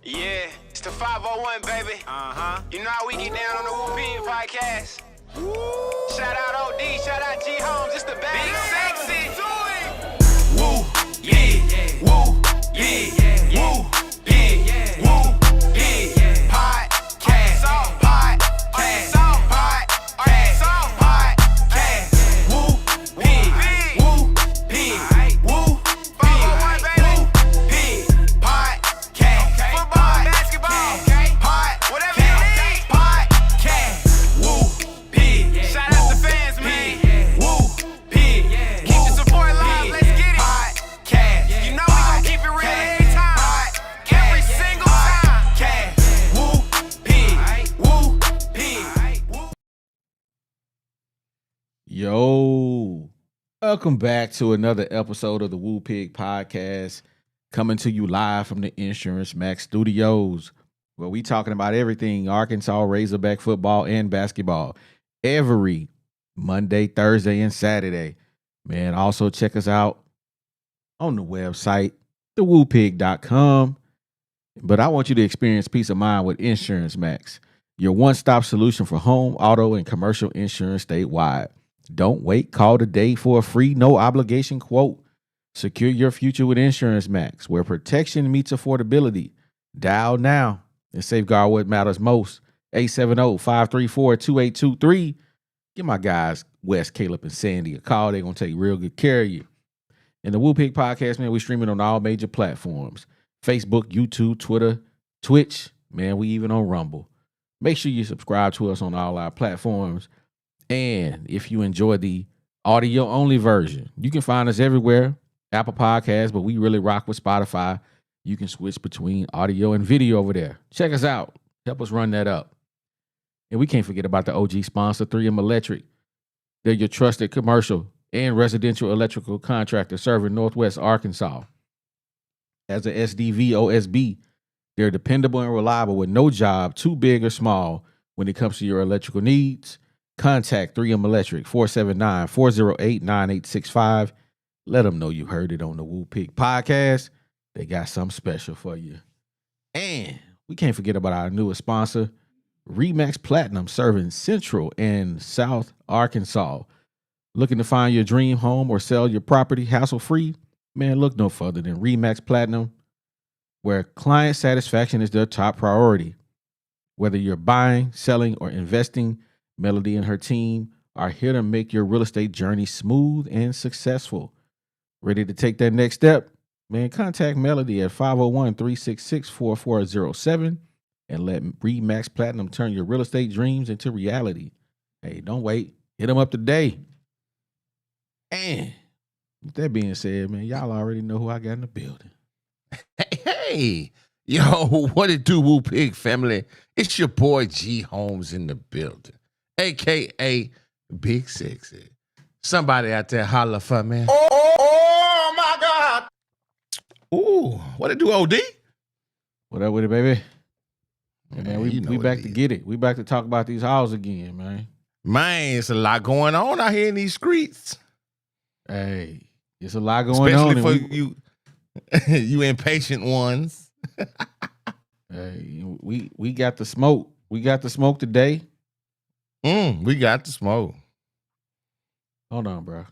Yeah, it's the 501, baby. You know how we get down on the Whoopin' podcast. Shout out OD, shout out G Homes, it's the bag. Big sexy. Woo, yeah, woo, yeah, woo, yeah, woo, yeah. Podcast, podcast, podcast, podcast. Woo, pig, woo, pig, woo, 501, baby. Pig, podcast, football, basketball, whatever you need. Podcast, woo, pig. Shout out to fans, man. Woo, pig. Keep the support live, let's get it. Podcast, you know we gon' keep it real every time. Every single time. Podcast, woo, pig, woo, pig, woo. Yo, welcome back to another episode of the Woo Pig Podcast, coming to you live from the Insurance Max Studios, where we talking about everything Arkansas Razorback football and basketball every Monday, Thursday, and Saturday. Man, also check us out on the website, thewoopig.com. But I want you to experience peace of mind with Insurance Max, your one-stop solution for home, auto, and commercial insurance statewide. Don't wait. Call today for a free, no-obligation quote. Secure your future with Insurance Max, where protection meets affordability. Dial now and safeguard what matters most. 870-534-2823. Give my guys, Wes, Caleb, and Sandy, a call. They're going to take real good care of you. And the Woo Pig Podcast, man, we streaming on all major platforms. Facebook, YouTube, Twitter, Twitch. Man, we even on Rumble. Make sure you subscribe to us on all our platforms. And if you enjoy the audio-only version, you can find us everywhere. Apple Podcasts, but we really rock with Spotify. You can switch between audio and video over there. Check us out. Help us run that up. And we can't forget about the OG sponsor, 3M Electric. They're your trusted commercial and residential electrical contractor serving Northwest Arkansas. As a SDV OSB, they're dependable and reliable with no job too big or small when it comes to your electrical needs. Contact 3M Electric, 479-408-9865. Let them know you heard it on the Woo Pig Podcast. They got something special for you. And we can't forget about our newest sponsor, Remax Platinum, serving Central and South Arkansas. Looking to find your dream home or sell your property hassle-free? Man, look no further than Remax Platinum, where client satisfaction is their top priority. Whether you're buying, selling, or investing, Melody and her team are here to make your real estate journey smooth and successful. Ready to take that next step? Man, contact Melody at 501-366-4407 and let Remax Platinum turn your real estate dreams into reality. Hey, don't wait. Hit them up today. And with that being said, man, y'all already know who I got in the building. Hey, yo, what it do, Woo Pig family? It's your boy G Holmes in the building, a.k.a. Big Sexy. Somebody out there holler for me. Oh my God. Ooh, what it do, OD? What up with it, baby? Hey, man, you know we what back it to is. get it. We back to talk about these Hogs again, man. Man, it's a lot going on out here in these streets. Hey, it's a lot going Especially on. for you, you impatient ones. Hey, we got the smoke. We got the smoke today. We got the smoke. Hold on, bro.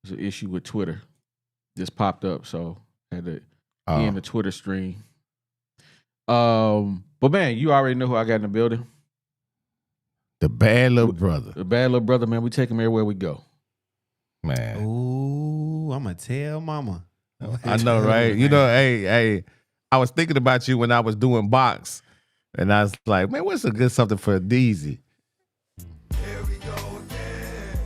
There's an issue with Twitter. Just popped up, so I had to be in the Twitter stream. But man, you already know who I got in the building. The bad little brother. The bad little brother, man. We take him everywhere we go. Man. Ooh, I'm going to tell mama. I know, right? You know, hey, I was thinking about you when I was doing box, and I was like, man, what's a good something for Deezy? Here we go again.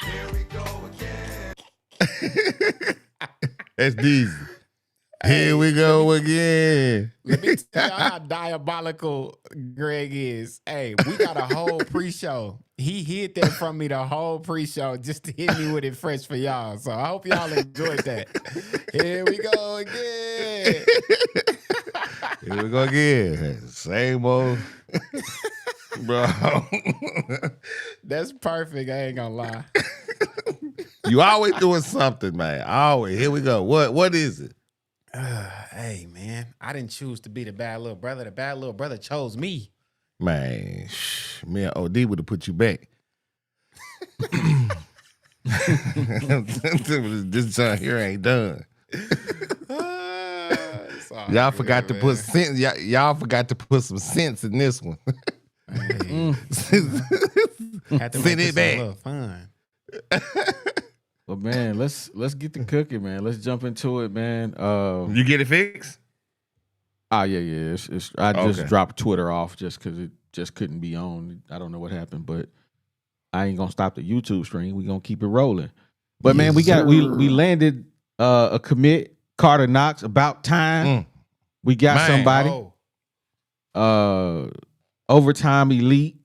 Here we go again. That's Deezy. Here we go again. Let me tell y'all how diabolical Greg is. Hey, we got a whole pre-show. He hid that from me the whole pre-show just to hit me with it fresh for y'all. So I hope y'all enjoyed that. Here we go again. Here we go again. Same old. bro. That's perfect. I ain't gonna lie. You always doing something, man. Always. Here we go. What is it? Hey, man, I didn't choose to be the bad little brother. The bad little brother chose me. Man, me and OD would have put you back. This time here ain't done. Y'all forgot to put sense. Y'all forgot to put some sense in this one. Hey. Had to Send make it this back. a little fun. Well, man, let's get the cooking, man. Let's jump into it, man. You get it fixed? Oh yeah. I just Okay. dropped Twitter off just because it just couldn't be on. I don't know what happened, but I ain't gonna stop the YouTube stream. We gonna keep it rolling. But man, we landed a commit, Carter Knox. About time. We got Man, somebody. Overtime elite.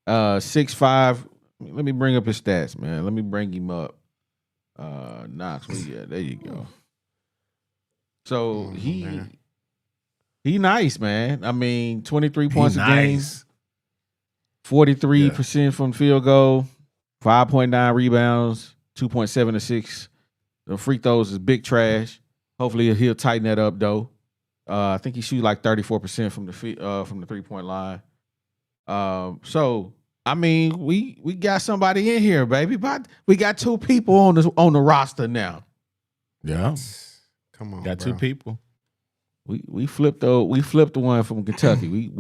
6'5". Let me bring up his stats, man. Let me bring him up. Knox, there you go. So he nice, man. I mean, 23 points a game, 43% from field goal, 5.9 rebounds, 2.7 assists. The free throws is big trash. Hopefully he'll tighten that up though. I think he shoots like 34% from the 3-point line. So I mean, we got somebody in here, baby. But we got 2 people on the roster now. Yeah. Come on, Got bro. 2 people. We flipped the one from Kentucky.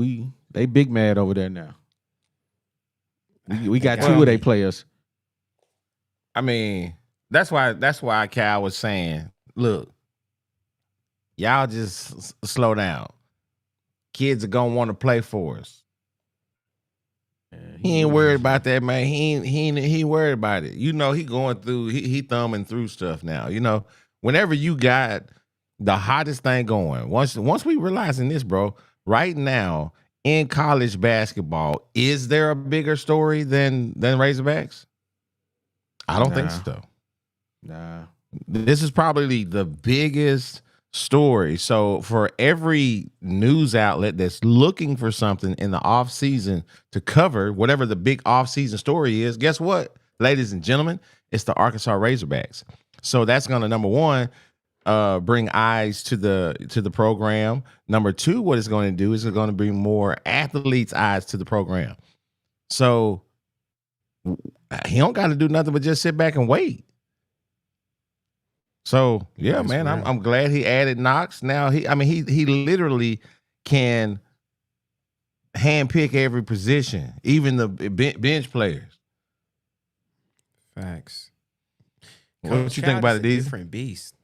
They big mad over there now. We got 2 of their players. I mean, that's why Cal was saying, look, y'all just slow down. Kids are gonna want to play for us. He ain't worried about that, man. He ain't worried about it. You know, he going through, he thumbing through stuff now. You know, whenever you got the hottest thing going, once we realizing this, bro, right now in college basketball, is there a bigger story than Razorbacks? I don't think so. Nah. This is probably the biggest story. So for every news outlet that's looking for something in the off season to cover whatever the big off season story is, guess what, ladies and gentlemen, it's the Arkansas Razorbacks. So that's going to, number one, bring eyes to the program. Number two, what it's going to do is it's going to bring more athletes' eyes to the program. So he don't got to do nothing but just sit back and wait. So yeah, That's man, real. I'm glad he added Knox. Now he literally can handpick every position, even the bench players. Facts. What you think about it, Deez? Different beast.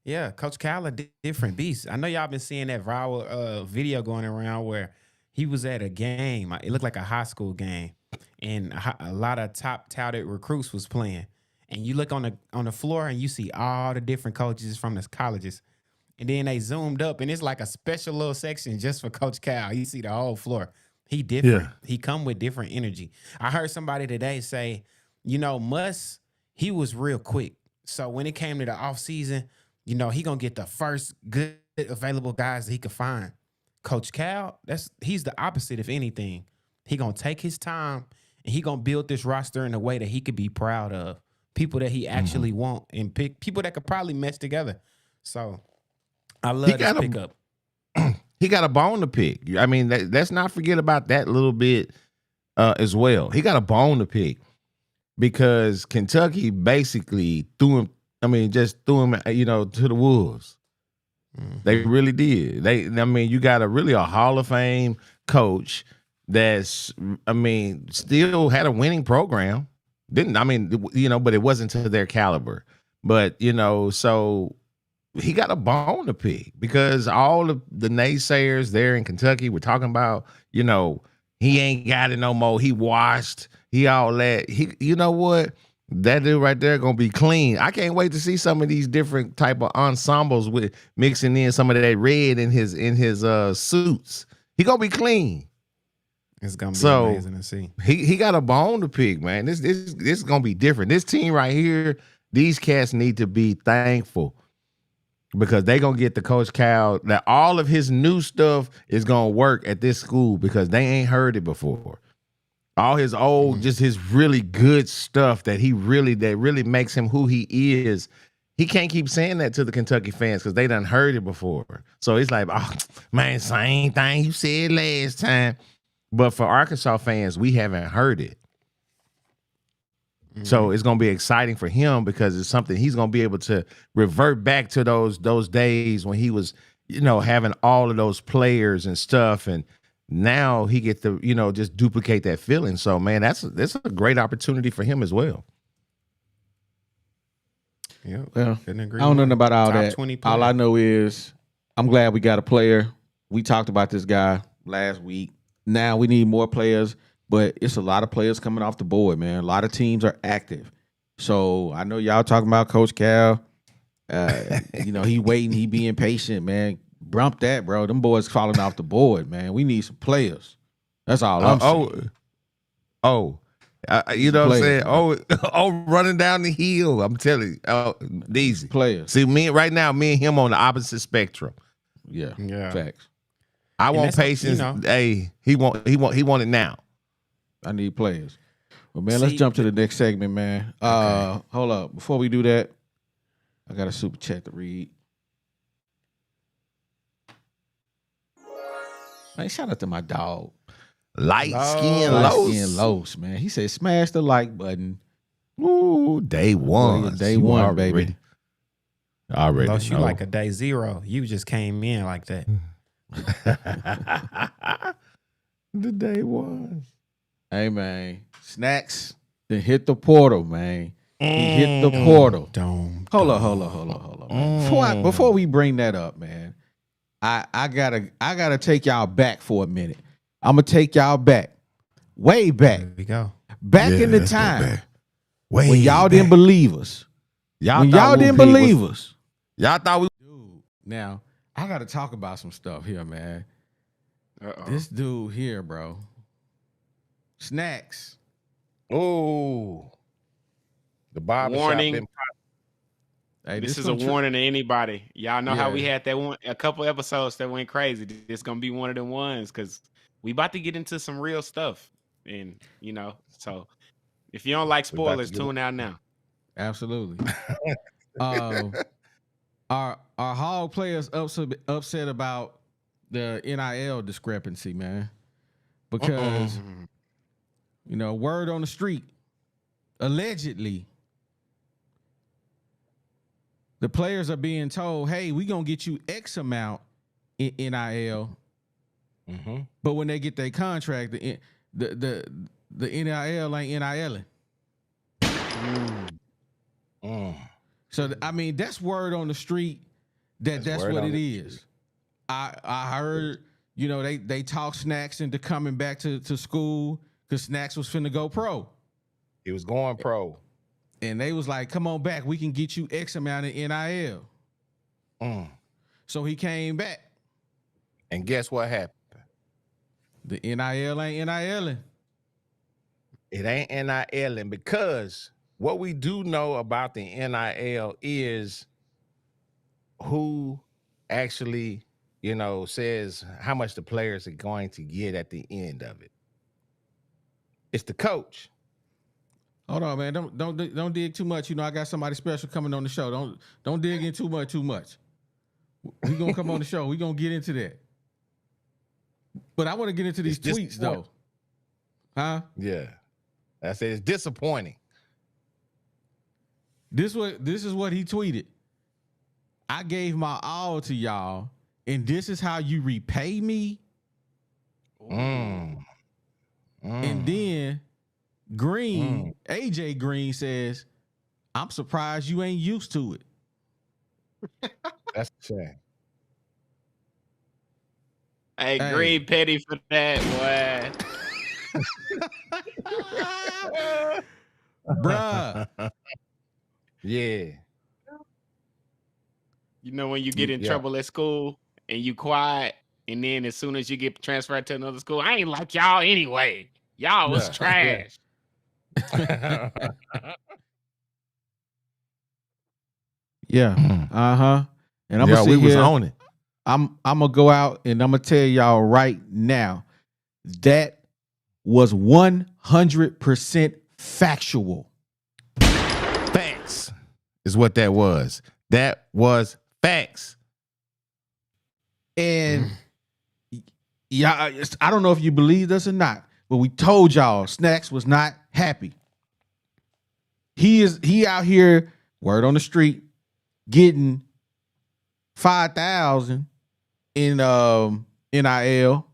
Yeah, Coach Cal a different beast. I know y'all been seeing that viral video going around where he was at a game. It looked like a high school game, and a lot of top touted recruits was playing. And you look on the floor and you see all the different coaches from the colleges. And then they zoomed up and it's like a special little section just for Coach Cal. You see the whole floor. He different. Yeah. He come with different energy. I heard somebody today say, you know, he was real quick. So when it came to the offseason, you know, he going to get the first good available guys that he could find. Coach Cal, he's the opposite if anything. He going to take his time and he going to build this roster in a way that he could be proud of. People that he actually want and pick people that could probably mesh together. So I love this pickup. He got a bone to pick. I mean, let's not forget about that little bit as well. He got a bone to pick because Kentucky basically threw him, you know, to the wolves. They really did. You got a Hall of Fame coach that's, still had a winning program. But it wasn't to their caliber. But, so he got a bone to pick because all of the naysayers there in Kentucky were talking about, he ain't got it no more. He washed. He all that. You know what? That dude right there gonna be clean. I can't wait to see some of these different type of ensembles with mixing in some of that red in his suits. He gonna be clean. It's gonna be amazing to see. He got a bone to pick, man. This is gonna be different. This team right here, these cats need to be thankful because they gonna get the Coach Cal that all of his new stuff is gonna work at this school because they ain't heard it before. All his old, just his really good stuff that really makes him who he is. He can't keep saying that to the Kentucky fans because they done heard it before. So it's like, oh man, same thing you said last time. But for Arkansas fans, we haven't heard it. So it's gonna be exciting for him because it's something he's gonna be able to revert back to those days when he was, having all of those players and stuff, and now he get to, just duplicate that feeling. So man, that's a great opportunity for him as well. Yeah, Well, I don't know about all that. All I know is I'm glad we got a player. We talked about this guy last week. Now we need more players. But it's a lot of players coming off the board, man. A lot of teams are active. So I know y'all talking about Coach Cal. He waiting, he being patient, man. Brump that, bro. Them boys falling off the board, man. We need some players. That's all I'm saying. You know what I'm saying? Running down the hill. I'm telling you, easy players. See, me and him on the opposite spectrum. Yeah. Facts. I want patience. Hey, he want it now. I need players. Well, man, let's jump to the next segment, man. Okay. Hold up. Before we do that, I got a super chat to read. Man, shout out to my dog. Light skin Los, man. He said, smash the like button. Ooh, day one. Day one, baby. Already. Los, you like a day zero. You just came in like that. The day one. Hey, man. Snaxx then hit the portal, man. He hit the portal. Hold on, man. Before we bring that up, man, I gotta take y'all back for a minute. I'm gonna take y'all back. Way back. There we go. Back in the time when y'all didn't believe us. Y'all thought we Dude, now I gotta talk about some stuff here, man. This dude here, bro. Snaxx. Oh, the barbershop. Warning. Hey, this is a warning to anybody. Y'all know how we had a couple episodes that went crazy. It's gonna be one of them ones because we about to get into some real stuff, and so if you don't like spoilers, tune out now. Absolutely. Our Hog players upset about the NIL discrepancy, man, because. Word on the street, allegedly, the players are being told, hey, we're going to get you X amount in NIL. But when they get their contract, the NIL ain't NILing. So, I mean, that's word on the street that's what it is. I heard, they talk Snaxx into coming back to school. Because Snaxx was finna go pro. He was going pro. And they was like, come on back. We can get you X amount in NIL. So he came back. And guess what happened? The NIL ain't NILing. It ain't NILing because what we do know about the NIL is who actually, says how much the players are going to get at the end of it. It's the coach. Hold on, man. Don't dig too much. I got somebody special coming on the show. Don't dig in too much. We gonna come on the show. We gonna get into that. But I want to get into these tweets though. Huh? Yeah. I said it's disappointing. This is what he tweeted. I gave my all to y'all, and this is how you repay me. And then AJ Green says, I'm surprised you ain't used to it. That's a shame. Hey, Green petty for that, boy. Bruh. Yeah. When you get in trouble at school and you quiet, and then as soon as you get transferred to another school, I ain't like y'all anyway. Y'all was trash. Yeah. And I'm Yeah, gonna we sit was here. on it. I'm gonna go out and I'm gonna tell y'all right now that was 100% factual. Facts is what that was. That was facts. And yeah, I don't know if you believed us or not, but we told y'all Snaxx was not happy. He out here, word on the street, getting 5,000 in NIL,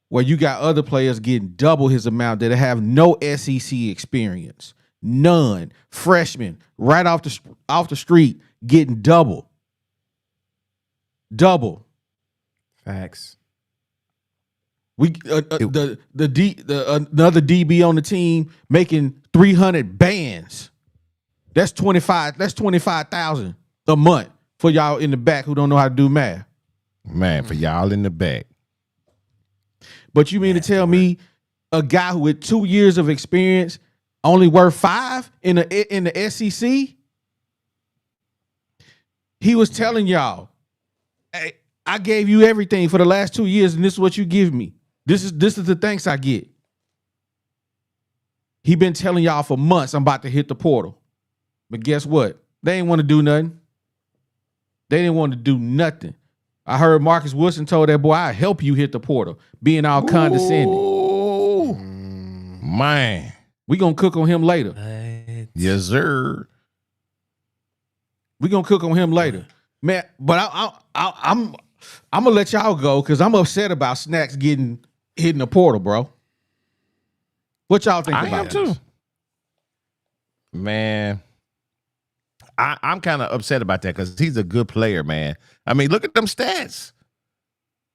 where you got other players getting double his amount that have no SEC experience, none. Freshmen right off the street getting double. Facts. We the another DB on the team making 300 bands. That's 25. That's 25,000 a month for y'all in the back who don't know how to do math. Man, for y'all in the back. But you mean to tell me a guy who with 2 years of experience only worth 5 in the SEC? He was telling y'all, hey, I gave you everything for the last 2 years, and this is what you give me. This is the thanks I get. He been telling y'all for months I'm about to hit the portal. But guess what? They ain't want to do nothing. They didn't want to do nothing. I heard Marcus Wilson told that boy, I'll help you hit the portal, being all condescending. Ooh, man. We gonna cook on him later. Yes, sir. We gonna cook on him later. Man, but I'm gonna let y'all go because I'm upset about Snaxx hitting the portal, bro. What y'all think I about am it? too. Man, I'm kind of upset about that because he's a good player, man. I mean, look at them stats.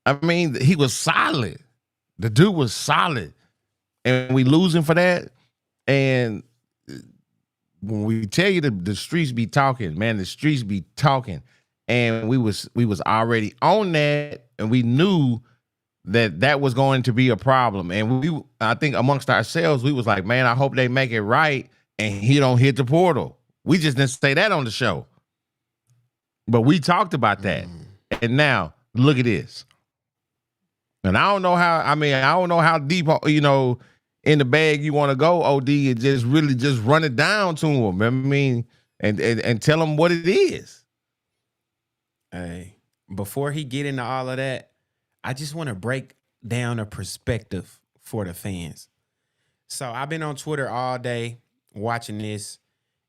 I mean, he was solid. The dude was solid. And we losing for that. And when we tell you the streets be talking, man, the streets be talking. And we was already on that, and we knew that was going to be a problem. And I think amongst ourselves, we was like, man, I hope they make it right and he don't hit the portal. We just didn't say that on the show. But we talked about that. And now, look at this. And I don't know how deep, in the bag you want to go, OD, and just really just run it down to him. I mean, and tell him what it is. Hey, before he get into all of that, I just want to break down a perspective for the fans. So I've been on Twitter all day watching this,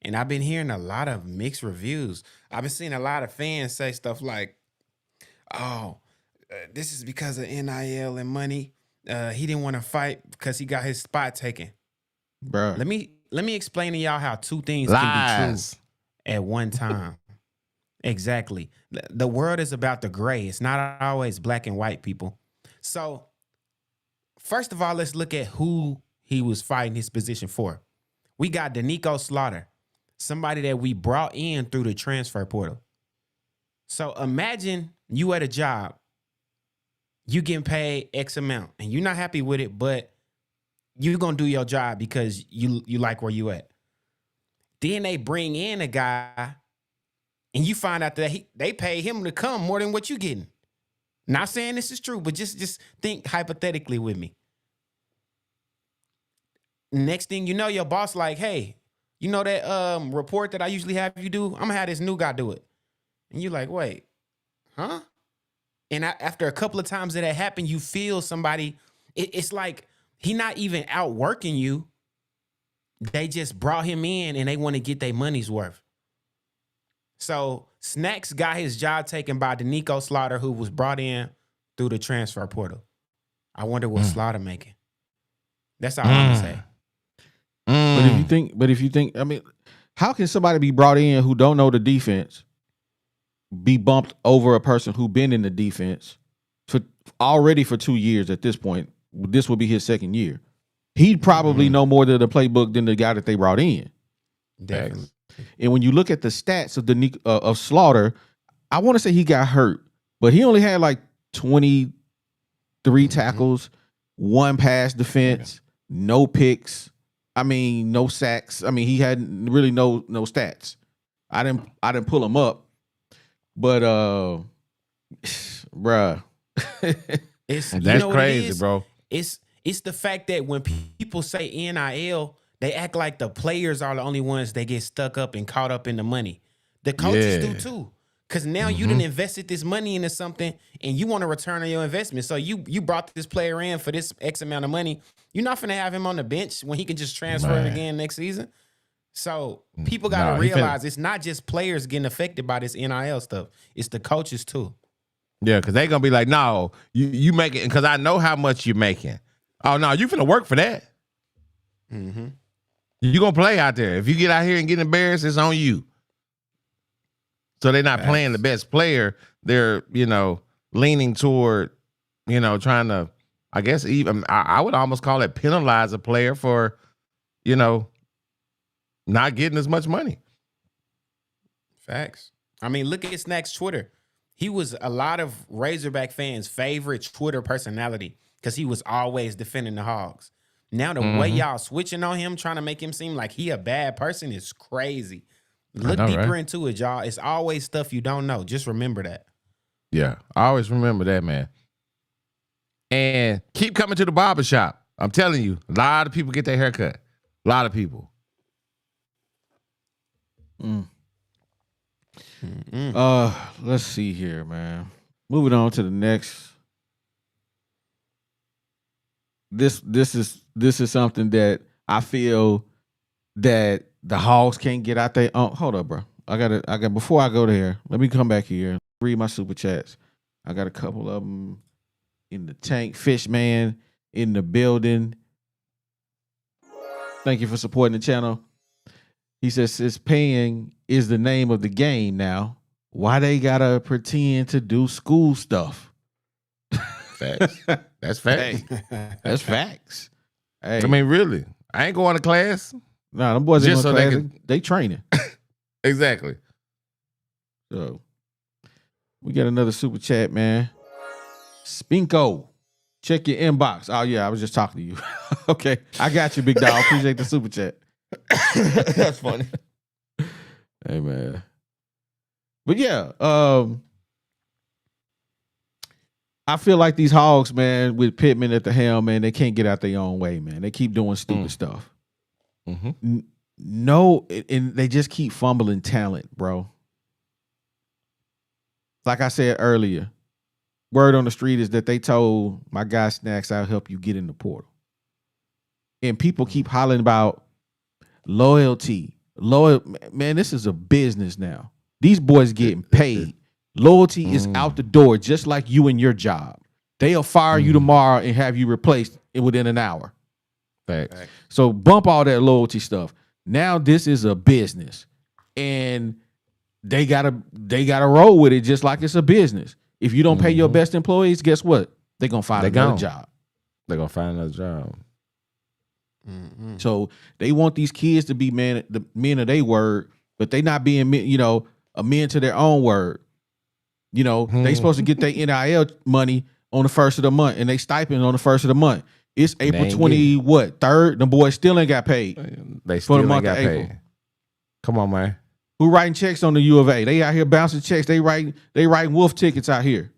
and I've been hearing a lot of mixed reviews. I've been seeing a lot of fans say stuff like, oh, this is because of NIL and money. He didn't want to fight because he got his spot taken. Bro. Let me explain to y'all how two things Lies. can be true at one time. Exactly. The world is about the gray. It's not always black and white, people. So, first of all, let's look at who he was fighting his position for. We got Danico Slaughter, somebody that we brought in through the transfer portal. So, imagine you at a job, you getting paid X amount, and you're not happy with it, but you're going to do your job because you like where you at. Then they bring in a guy, and you find out that they pay him to come more than what you getting. Not saying this is true, but just think hypothetically with me. Next thing you know, your boss like, hey, you know that report that I usually have you do? I'm going to have this new guy do it. And you're like, wait, huh? And after a couple of times that happened, you feel somebody, it's like he not even outworking you. They just brought him in and they want to get their money's worth. So Snaxx got his job taken by Danico Slaughter, who was brought in through the transfer portal. I wonder what Slaughter making. That's all I'm gonna say. But if you think, I mean, how can somebody be brought in who don't know the defense be bumped over a person who been in the defense for 2 years at this point? This will be his second year. He'd probably know more to the playbook than the guy that they brought in. Definitely. And when you look at the stats of Slaughter, I want to say he got hurt, but he only had like 23 tackles, 1 pass defense, no picks. I mean, no sacks. I mean, he had really no stats. I didn't pull him up, But bruh. It's And you that's know what it crazy, is? bro. It's the fact that when people say NIL, they act like the players are the only ones that get stuck up and caught up in the money. The coaches do Yeah. too. Cause now you done invested this money into something and you want a return on your investment. So you brought this player in for this X amount of money. You're not finna have him on the bench when he can just transfer it again next season. So people gotta No, he realize it's not just players getting affected by this NIL stuff. It's the coaches too. Yeah, because they gonna be like, no, you make it because I know how much you're making. Oh no, you finna work for that. You gonna play out there. If you get out here and get embarrassed, it's on you. So they're not playing the best player. They're, leaning toward, trying to, I guess even I would almost call it penalize a player for, not getting as much money. Facts. I mean, look at Snaxx Twitter. He was a lot of Razorback fans' favorite Twitter personality because he was always defending the Hogs. Now the way y'all switching on him, trying to make him seem like he a bad person is crazy. Look deeper into it, y'all. It's always stuff you don't know. Just remember that. Yeah, I always remember that, man. And keep coming to the barbershop. I'm telling you, a lot of people get their hair cut. A lot of people. Let's see here, man. Moving on to the next. This is something that I feel that the Hogs can't get out there. Oh, hold up, bro. I got before I go there, let me come back here and read my super chats. I got a couple of them in the tank. Fishman in the building. Thank you for supporting the channel. He says, "It's paying is the name of the game now. Why they gotta pretend to do school stuff?" Facts. That's facts. Hey, that's facts. Hey, I mean, really. I ain't going to class. nah, them boys ain't just going so to they class. They training. Exactly. So we got another super chat, man. Spinko, check your inbox. Oh yeah, I was just talking to you. Okay, I got you, big dog. Appreciate the super chat. That's funny. Hey man, but yeah, I feel like these Hogs, man, with Pitman at the helm, man, they can't get out their own way, man. They keep doing stupid stuff. No, and they just keep fumbling talent, bro. Like I said earlier, word on the street is that they told my guy Snaxx, "I'll help you get in the portal." And people keep hollering about loyalty. Man, this is a business now. These boys getting paid. Loyalty is out the door, just like you and your job. They'll fire you tomorrow and have you replaced within an hour. Facts. So bump all that loyalty stuff. Now this is a business, and they gotta roll with it just like it's a business. If you don't pay your best employees, guess what? They're gonna find another job. They're gonna find another job. So they want these kids to be men of their word, but they not being a men to their own word. They supposed to get their NIL money on the first of the month, and they stipend on the first of the month. It's April 3rd. The boys still ain't got paid. They still ain't got paid. Come on, man. Who writing checks on the U of A? They out here bouncing checks. They writing wolf tickets out here.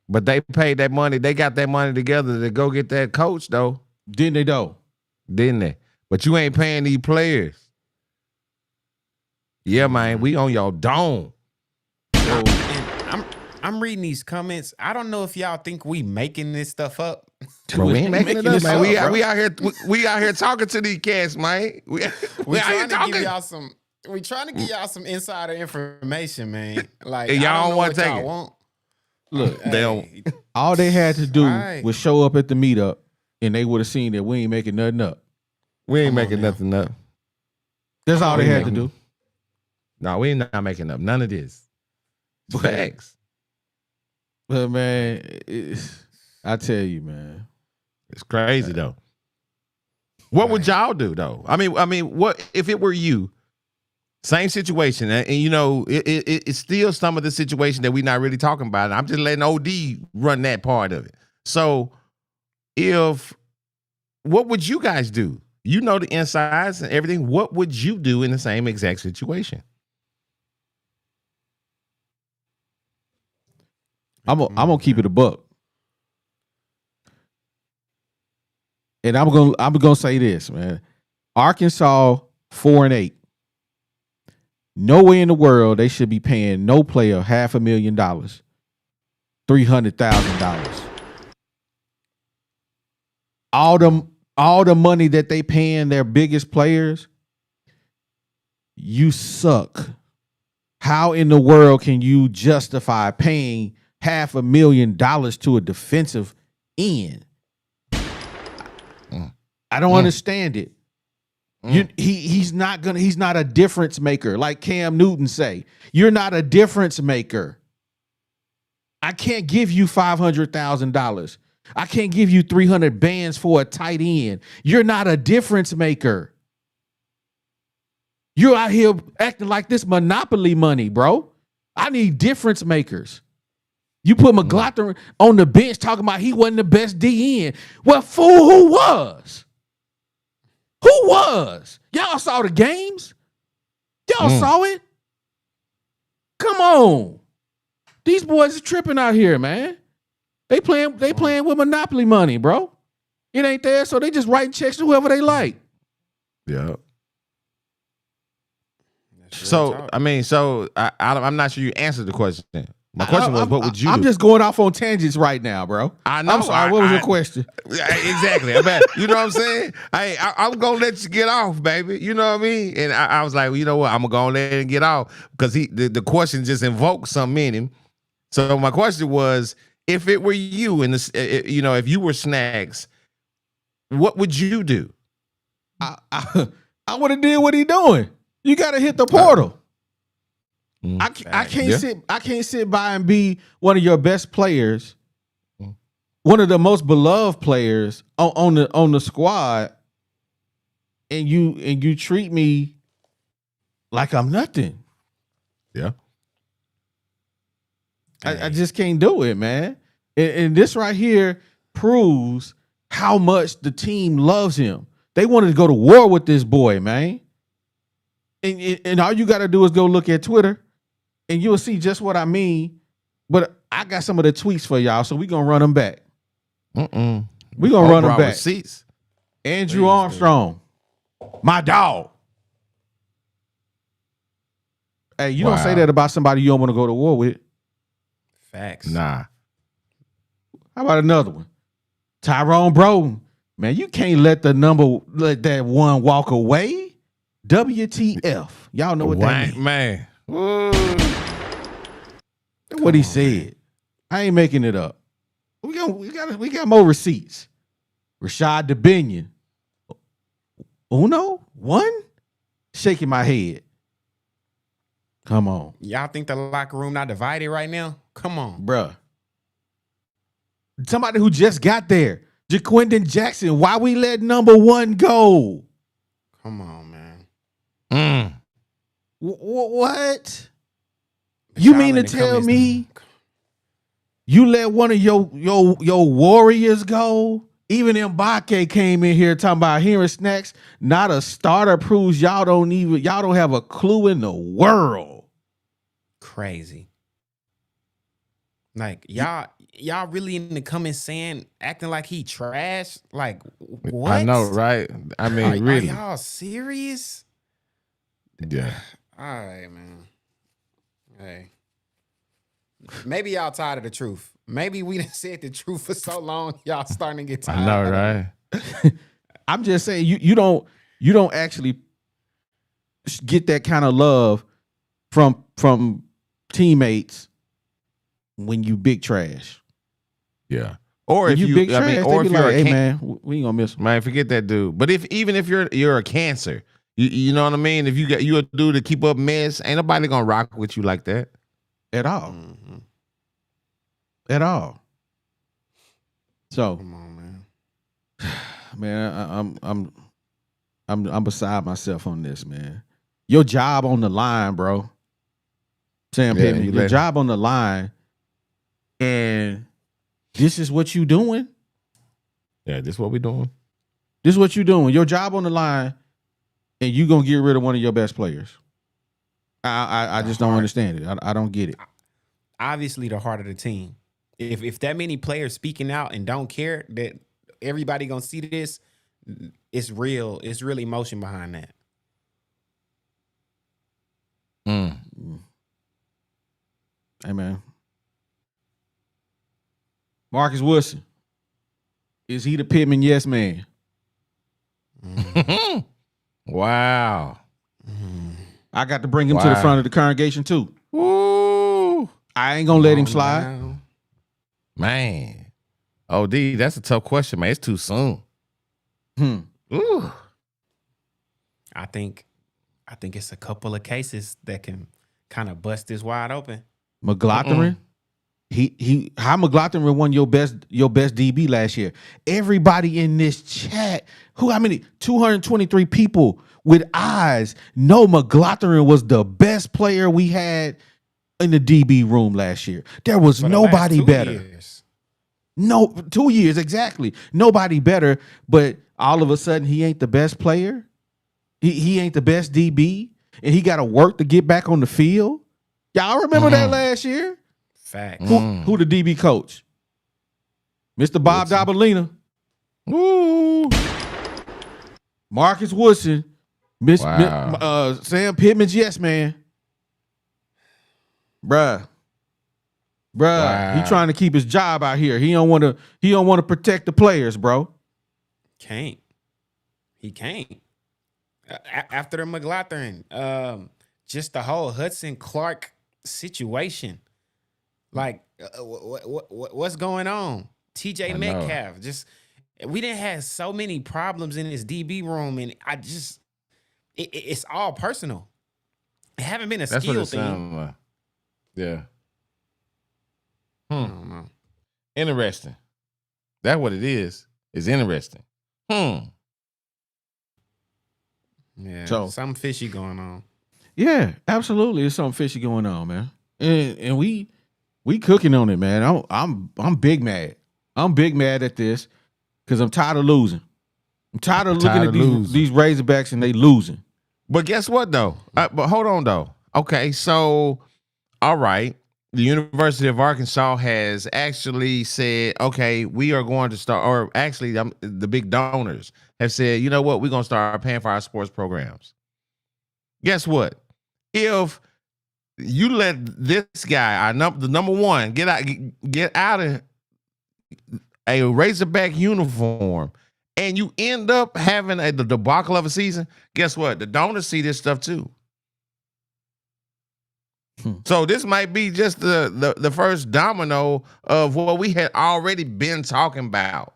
But they paid that money. They got that money together to go get that coach, though. Didn't they though? Didn't they? But you ain't paying these players. Yeah, man. We on your dome. So, and I'm reading these comments. I don't know if y'all think we making this stuff up. Bro, we ain't making it up, man. up, We out here talking to these cats, man. We out here trying to give talking. y'all some. We trying to give y'all some insider information, man. Like And y'all I don't know wanna what take y'all it. want. Look, They don't. all they had to do Right. was show up at the meetup, and they would have seen that we ain't making nothing up. We ain't Come on making now. nothing up. That's all they on, had to man. do. No, we ain't not making up none of this. Facts. But man, I tell you, man. It's crazy though. What would y'all do though? I mean, what if it were you? Same situation, and it's still some of the situation that we're not really talking about. I'm just letting OD run that part of it. So, what would you guys do? You know the insides and everything. What would you do in the same exact situation? I'm gonna keep it a buck. And I'm gonna say this, man. Arkansas 4-8. Nowhere in the world they should be paying no player $500,000, $300,000. All the money that they paying their biggest players, you suck. How in the world can you justify paying $500,000 to a defensive end? I don't understand it. He's not a difference maker, like Cam Newton say. You're not a difference maker. I can't give you $500,000. I can't give you 300 bands for a tight end. You're not a difference maker. You're out here acting like this monopoly money, bro. I need difference makers. You put McLaughlin on the bench talking about he wasn't the best DN. Well, fool, who was? Who was? Y'all saw the games? Y'all saw it? Come on. These boys are tripping out here, man. They playing with monopoly money, bro. It ain't there, so they just writing checks to whoever they like. Yeah. So I'm not sure you answered the question. My question was, what would you do? I'm just going off on tangents right now, bro. I know. I'm sorry. What was your question? Exactly. You know what I'm saying? I'm going to let you get off, baby. You know what I mean? And I was like, well, you know what? I'm going to go let him get off because the question just invoked something in him. So my question was, if it were you in this, if you were Snaxx, what would you do? I would have did what he doing. You got to hit the portal. I can't sit by and be one of your best players, one of the most beloved players on the squad, and you treat me like I'm nothing. Yeah. I just can't do it, man. And this right here proves how much the team loves him. They wanted to go to war with this boy, man. And all you got to do is go look at Twitter, and you'll see just what I mean. But I got some of the tweets for y'all, so we're going to run them back. We're going to run them back. Receipts. Andrew Armstrong, my dog. Hey, you don't say that about somebody you don't want to go to war with. Facts. Nah. How about another one? Tyrone Broden. Man, you can't let that one walk away. WTF. Y'all know what that means. Man. What he said. I ain't making it up. We got more receipts. Rashad DeBinion. Uno? One? Shaking my head. Come on. Y'all think the locker room not divided right now? Come on. Bruh. Somebody who just got there. Jaquindon Jackson. Why we let number one go? Come on, man. What? You mean to tell me you let one of your warriors go? Even Mbake came in here talking about hearing Snaxx. Not a starter proves y'all don't have a clue in the world. Crazy. Like y'all really in the comments saying, acting like he trash? Like what? I know, right? I mean, like, really. Are y'all serious? Yeah. All right, man. Hey. Maybe y'all tired of the truth. Maybe we done said the truth for so long, y'all starting to get tired. I know, right? I'm just saying you don't actually get that kind of love from teammates when you big trash. Yeah. Or if you you big I mean, trash, or they if be you're like, a hey man, we ain't gonna miss him. man, forget that dude. But even if you're a cancer, you know what I mean? If you a dude to keep up mess, ain't nobody gonna rock with you like that. At all. Mm-hmm. At all. So Come on, man. man, I'm beside myself on this, man. Your job on the line, bro. Sam Pitman, your job on the line, and this is what you doing? Yeah, this is what we doing. This is what you doing. Your job on the line, and you gonna get rid of one of your best players. I just don't understand it. I don't get it. Obviously the heart of the team. if that many players speaking out and don't care that everybody gonna see this, it's real. It's real emotion behind that. Hey, man. Marcus Wilson. Is he the Pitman yes man? Wow. I got to bring him to the front of the congregation too. Woo. I ain't gonna let him slide. Now. Man. OD, that's a tough question, man. It's too soon. Ooh. I think it's a couple of cases that can kind of bust this wide open. McLaughlin. How McLaughlin won your best DB last year. Everybody in this chat, how many 223 people with eyes know McLaughlin was the best player we had in the DB room last year. There was nobody better. Years. No, 2 years exactly. Nobody better, but all of a sudden he ain't the best player. He ain't the best DB, and he got to work to get back on the field. Y'all remember that last year? Fact. Who the DB coach? Mr. Bob Dabalina. Ooh. Marcus Woodson. Sam Pittman's yes man. Bruh. He trying to keep his job out here. He don't want to protect the players, bro. He can't. After the McLaughlin, just the whole Hudson Clark situation. Like, what's going on? TJ Metcalf. Just we didn't have so many problems in this DB room, and it's all personal. It haven't been a skill thing. Yeah. I don't know. Interesting. That's what it is. It's interesting. Yeah. So something fishy going on. Yeah, absolutely. There's something fishy going on, man. And we cooking on it, man. I'm big mad. I'm big mad at this because I'm tired of losing. I'm tired of looking at these Razorbacks and they losing. But guess what, though? But hold on, though. Okay, so, all right. The University of Arkansas has actually said, okay, we are going to start, or actually the big donors have said, you know what, we're going to start paying for our sports programs. Guess what? If you let this guy, the number one, get out of a Razorback uniform, and you end up having the debacle of a season, guess what? The donors see this stuff too. So this might be just the first domino of what we had already been talking about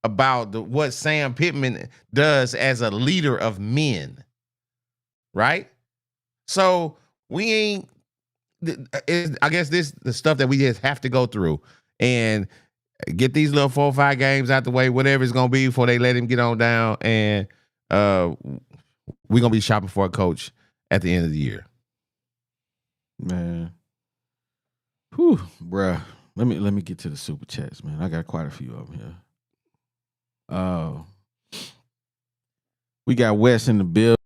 what Sam Pitman does as a leader of men, right? So we ain't. I guess the stuff that we just have to go through and get these little 4 or 5 games out the way, whatever it's gonna be, before they let him get on down, and we're gonna be shopping for a coach at the end of the year. Man. Whew, bruh. Let me get to the super chats, man. I got quite a few of them here. We got Wes in the build.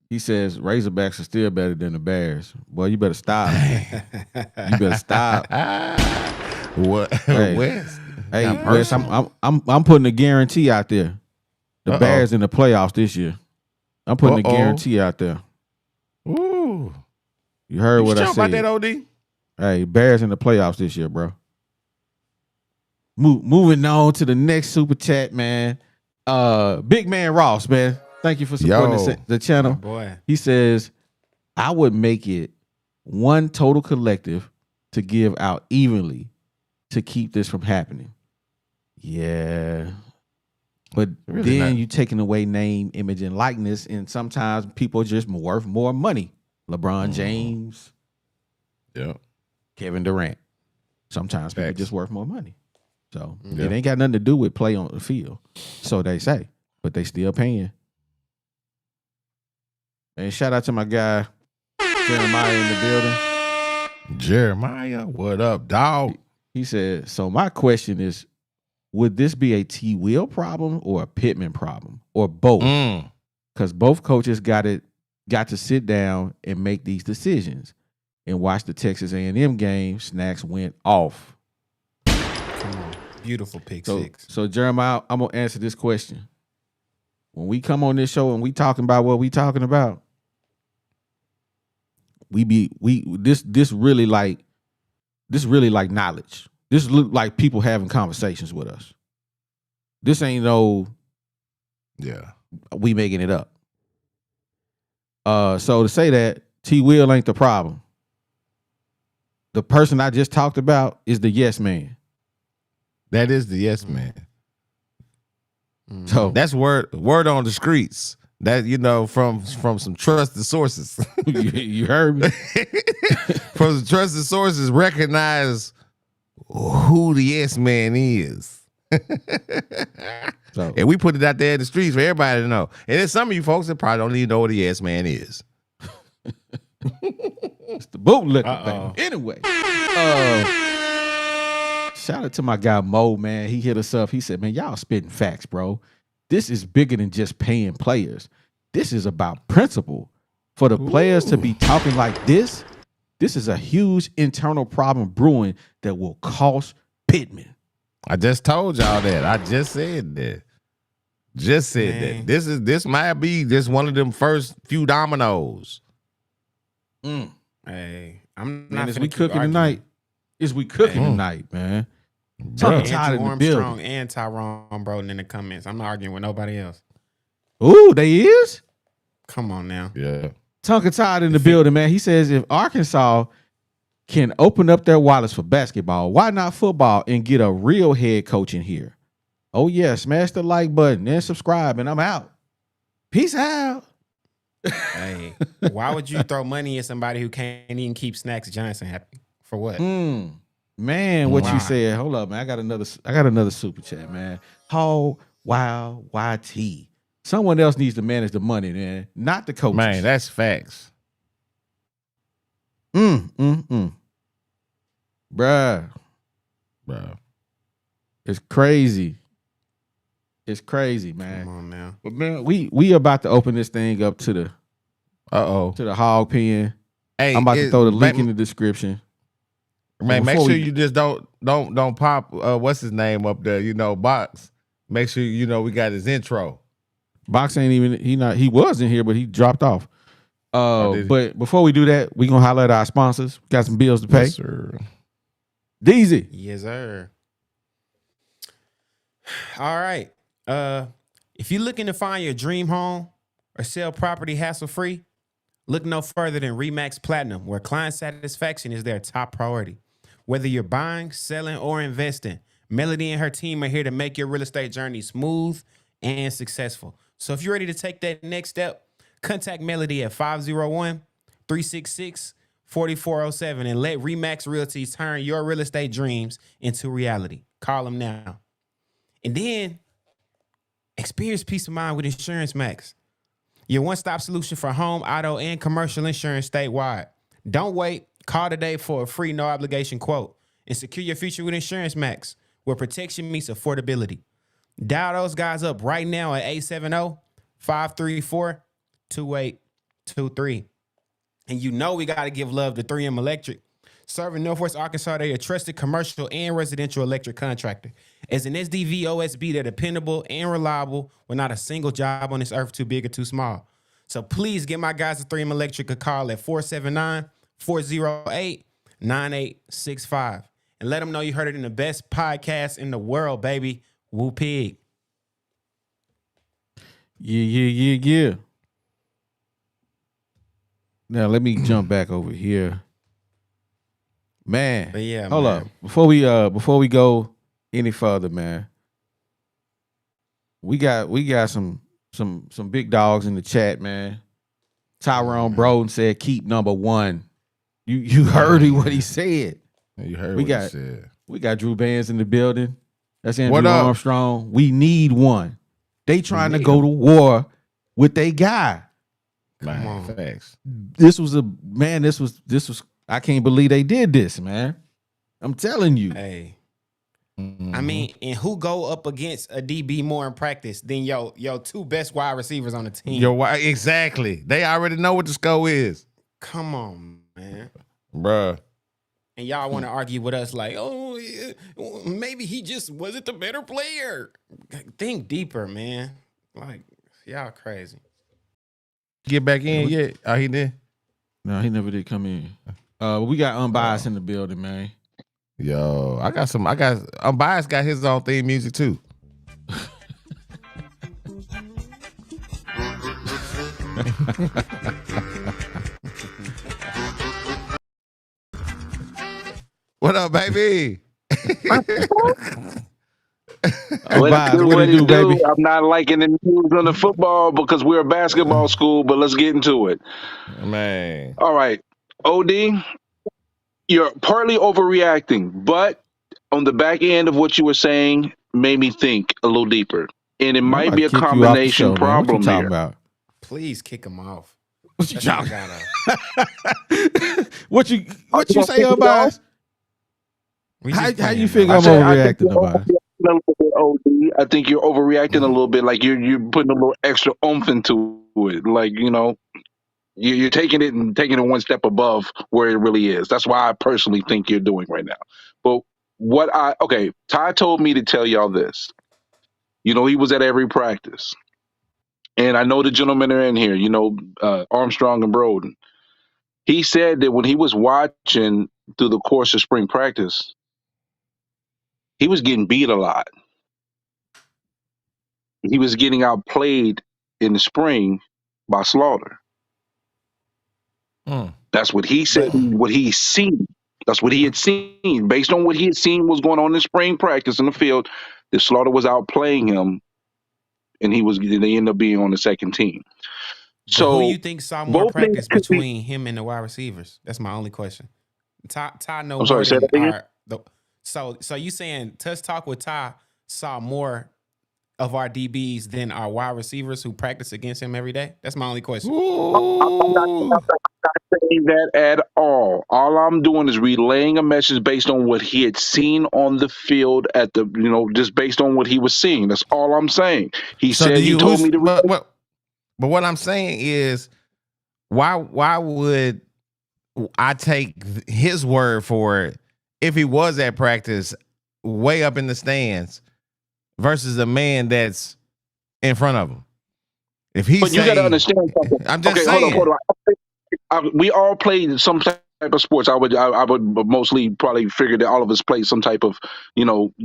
He says Razorbacks are still better than the Bears. Boy, you better stop. You better stop. What? Hey, Wes? Hey, Wes, I'm putting a guarantee out there. The Bears in the playoffs this year. I'm putting a guarantee out there. Ooh. You heard what I said. About that, OD? Hey, Bears in the playoffs this year, bro. Moving on to the next super chat, man. Big man Ross, man. Thank you for supporting the channel. Oh, boy. He says, I would make it one total collective to give out evenly to keep this from happening. Yeah. But really then you taking away name, image, and likeness, and sometimes people are just worth more money. LeBron James, Kevin Durant. Sometimes people just worth more money. So it ain't got nothing to do with play on the field. So they say, but they still paying. And shout out to my guy, Jeremiah in the building. Jeremiah, what up, dog? He said, so my question is, would this be a T. Will problem or a Pitman problem or both? Because both coaches got to sit down and make these decisions. And watch the Texas A&M game, Snaxx went off. Beautiful pick So, six. so Jeremiah, I'm gonna answer this question. When we come on this show and we talking about what we talking about, this really like knowledge. This look like people having conversations with us. This ain't no we making it up. So to say that T Will ain't the problem. The person I just talked about is the yes man. That is the yes man. So That's word on the streets. That from some trusted sources. you heard me. From some trusted sources, recognize who the yes man is. So And we put it out there in the streets for everybody to know. And there's some of you folks that probably don't even know what a yes man is. it's the bootlicker thing. Anyway, shout out to my guy Mo, man. He hit us up. He said, man, y'all spitting facts, bro. This is bigger than just paying players. This is about principle. For the players to be talking like this is a huge internal problem brewing that will cost Pitman. I just told y'all that. I just said that. That. This might be just one of them first few dominoes. Hey, I'm Man, not as finna we keep cooking arguing. tonight, man. Talking tired Andrew in the building. Armstrong and Tyrone Broden in the comments. I'm not arguing with nobody else. Ooh, they is? Come on now. Yeah. Tonka tied in the building, man. He says if Arkansas can open up their wallets for basketball, why not football and get a real head coach in here? Oh, yeah. Smash the like button and subscribe, and I'm out. Peace out. Hey, why would you throw money at somebody who can't even keep Snaxx Johnson happy? For what? Man, what Why? you said. Hold up, man. I got another super chat, man. Hog Wild YT. Someone else needs to manage the money, man. Not the coaches. Man, that's facts. Bruh. Bro. It's crazy. It's crazy, man. Come on now. But man, we about to open this thing up to the hog pen. Hey, I'm about to throw the link in the description. Man, make Before sure we- you just don't pop what's his name up there, Box. Make sure we got his intro. Box ain't even he was in here, but he dropped off. did he? But before we do that, we gonna highlight our sponsors. We got some bills to pay. Yes, sir. Deezy. Yes, sir. All right. If you're looking to find your dream home or sell property hassle-free, look no further than Remax Platinum, where client satisfaction is their top priority. Whether you're buying, selling, or investing, Melody and her team are here to make your real estate journey smooth and successful. So if you're ready to take that next step, contact Melody at 501-366-4407 and let Remax Realty turn your real estate dreams into reality. Call them now. And then experience peace of mind with Insurance Max, your one-stop solution for home, auto, and commercial insurance statewide. Don't wait. Call today for a free no-obligation quote and secure your future with Insurance Max, where protection meets affordability. Dial those guys up right now at 870-534-2823. And we got to give love to 3M Electric. Serving Northwest Arkansas, they're a trusted commercial and residential electric contractor. As an SDV OSB, they're dependable and reliable with not a single job on this earth too big or too small. So please give my guys at 3M Electric a call at 479-408-9865. And let them know you heard it in the best podcast in the world, baby. Woo Pig. Yeah. Now let me jump back over here. Man, But yeah, hold man. up. Before we go any further, man, we got some big dogs in the chat, man. Tyrone Broden said keep number one. You heard what he said. You heard We what got- he said. We got Drew Bands in the building. That's Andrew What up? Armstrong. We need one. They trying to need go to war with they guy. Man, on. facts. This was I can't believe they did this, man. I'm telling you. Hey. Mhm. I mean, and who go up against a DB more in practice than your two best wide receivers on the team? Exactly. They already know what the score is, Come on, man. bruh. and y'all want to argue with us like, oh, yeah, maybe he just wasn't the better player. Think deeper, man. Like, y'all crazy. Get back in yet? Oh, he did. No, he never did come in. We got Unbiased in the building, man. Yo, Unbiased got his own theme music too. What up, baby? Unbiased, what it do, baby? I'm not liking the news on the football because we're a basketball school, but let's get into it. Man. All right. OD, you're partly overreacting, but on the back end of what you were saying made me think a little deeper. And it might be a combination problem what you talking about? Please kick him off. What you That's talking? What you say, Unbiased? How you figure I'm overreacting, Unbiased? I think you're overreacting a little bit. Like you're putting a little extra oomph into it. Like, you're taking it one step above where it really is. That's why I personally think you're doing right now. But Ty told me to tell y'all this. He was at every practice. And I know the gentlemen are in here, Armstrong and Broden. He said that when he was watching through the course of spring practice, he was getting beat a lot. He was getting outplayed in the spring by Slaughter. That's what he said, what he's seen. That's what he had seen. Based on what he had seen was going on in spring practice in the field, the Slaughter was outplaying him, and they ended up being on the second team. So who you think saw more practice between him and the wide receivers? That's my only question. Ty know more than So you saying Touch Talk with Ty saw more of our DBs than our wide receivers who practice against him every day? That's my only question. I'm not saying that at all. All I'm doing is relaying a message based on what he had seen on the field just based on what he was seeing. That's all I'm saying. He told me to. But what I'm saying is, why would I take his word for it if he was at practice way up in the stands versus a man that's in front of him? But you got to understand something. I'm just saying. Hold on. We all played some type of sports. I would mostly probably figure that all of us play some type of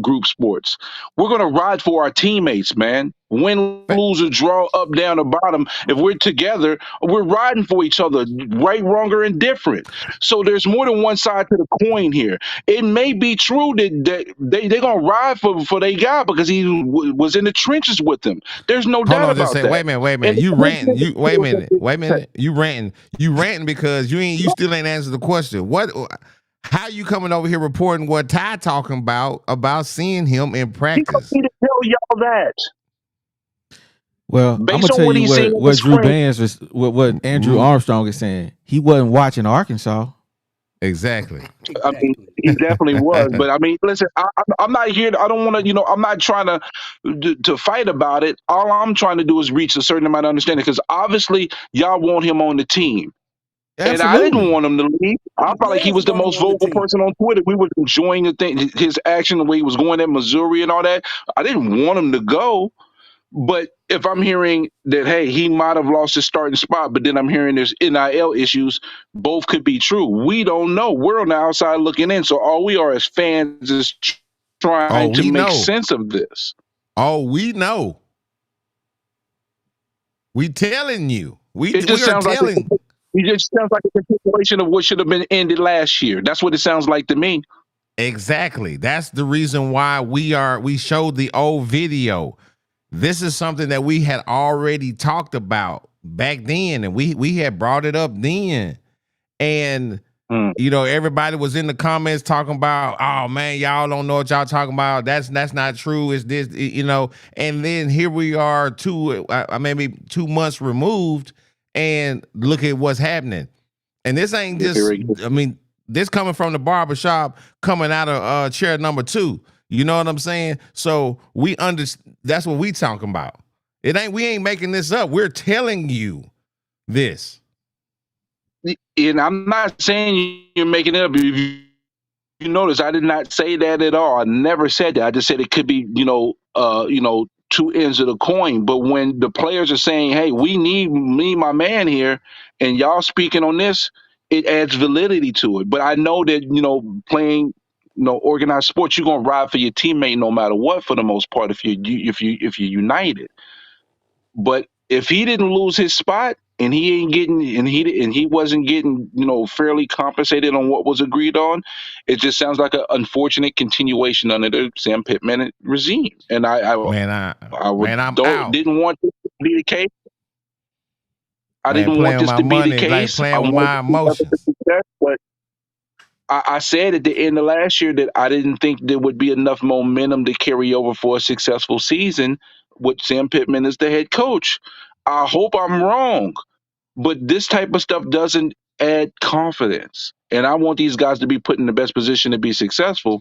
group sports. We're gonna ride for our teammates, man. Win, lose, or draw, up, down, or bottom. If we're together, we're riding for each other, right, wrong, or indifferent. So there's more than one side to the coin here. It may be true that they're gonna ride for their guy because he was in the trenches with them. There's no doubt about that. Wait a minute. You ranting. Wait a minute. You ranting because you still ain't answered the question. How you coming over here reporting what Ty talking about seeing him in practice? He need to tell y'all that. Well, I'm gonna tell you what Drew Bands what Andrew Armstrong is saying. He wasn't watching Arkansas. Exactly. I mean, he definitely was. But I mean, listen, I'm not here. I don't want to. I'm not trying to fight about it. All I'm trying to do is reach a certain amount of understanding because obviously y'all want him on the team. Absolutely. And I didn't want him to leave. I felt like he was the most vocal person on Twitter. We were enjoying his action, the way he was going at Missouri and all that. I didn't want him to go. But if I'm hearing that, hey, he might have lost his starting spot, but then I'm hearing there's NIL issues, both could be true. We don't know. We're on the outside looking in. So all we are as fans is trying to make sense of this. Oh, we know. We telling you. It just sounds like a continuation of what should have been ended last year. That's what it sounds like to me. Exactly. That's the reason why we showed the old video. This is something that we had already talked about back then, and we had brought it up then. And everybody was in the comments talking about, oh man, y'all don't know what y'all talking about. That's not true. It's this, and then here we are maybe 2 months removed, and look at what's happening. And this ain't just, this coming from the barbershop, coming out of chair number 2. You know what I'm saying? So that's what we talking about. We ain't making this up. We're telling you this. And I'm not saying you're making it up. you notice I did not say that at all. I never said that. I just said it could be, two ends of the coin. But when the players are saying, "Hey, we need me, my man here," and y'all speaking on this, it adds validity to it. But I know that playing, organized sports, you're gonna ride for your teammate no matter what for the most part if you're united. But if he didn't lose his spot and he ain't getting and he wasn't getting fairly compensated on what was agreed on, it just sounds like an unfortunate continuation under the Sam Pittman regime. And I I'm don't out. didn't want this to be the case. I Man, didn't want playing this with to my be the money, like case. playing I with wanted my to see other emotions. success, but I said at the end of last year that I didn't think there would be enough momentum to carry over for a successful season with Sam Pittman as the head coach. I hope I'm wrong, but this type of stuff doesn't add confidence. And I want these guys to be put in the best position to be successful.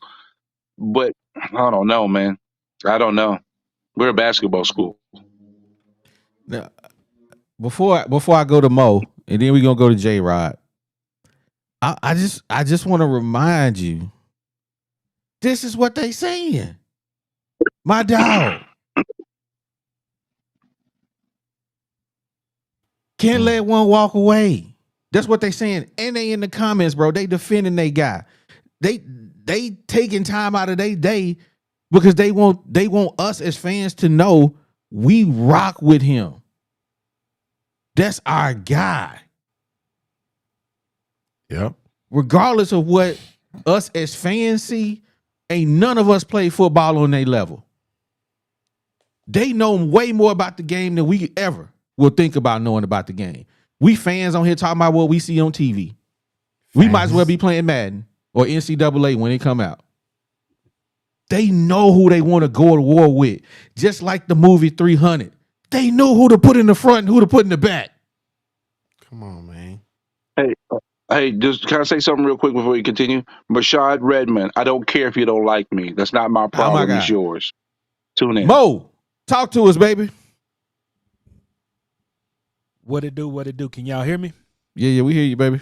But I don't know, man. I don't know. We're a basketball school. Now, before I go to Mo, and then we're gonna go to J Rod. I just want to remind you, this is what they saying. My dog. Can't let one walk away. That's what they saying. And they in the comments, bro. They defending their guy. They taking time out of their day because they want us as fans to know we rock with him. That's our guy. Yep. Regardless of what us as fans see, ain't none of us play football on their level. They know way more about the game than we ever will think about knowing about the game. We fans on here talking about what we see on TV. We might as well be playing Madden or NCAA when it come out. They know who they want to go to war with. Just like the movie 300. They know who to put in the front and who to put in the back. Come on, man. Hey, just can I say something real quick before you continue? Rashad Redmond, I don't care if you don't like me. That's not my problem. It's yours. Tune in. Mo, talk to us, baby. What it do? Can y'all hear me? Yeah, we hear you, baby.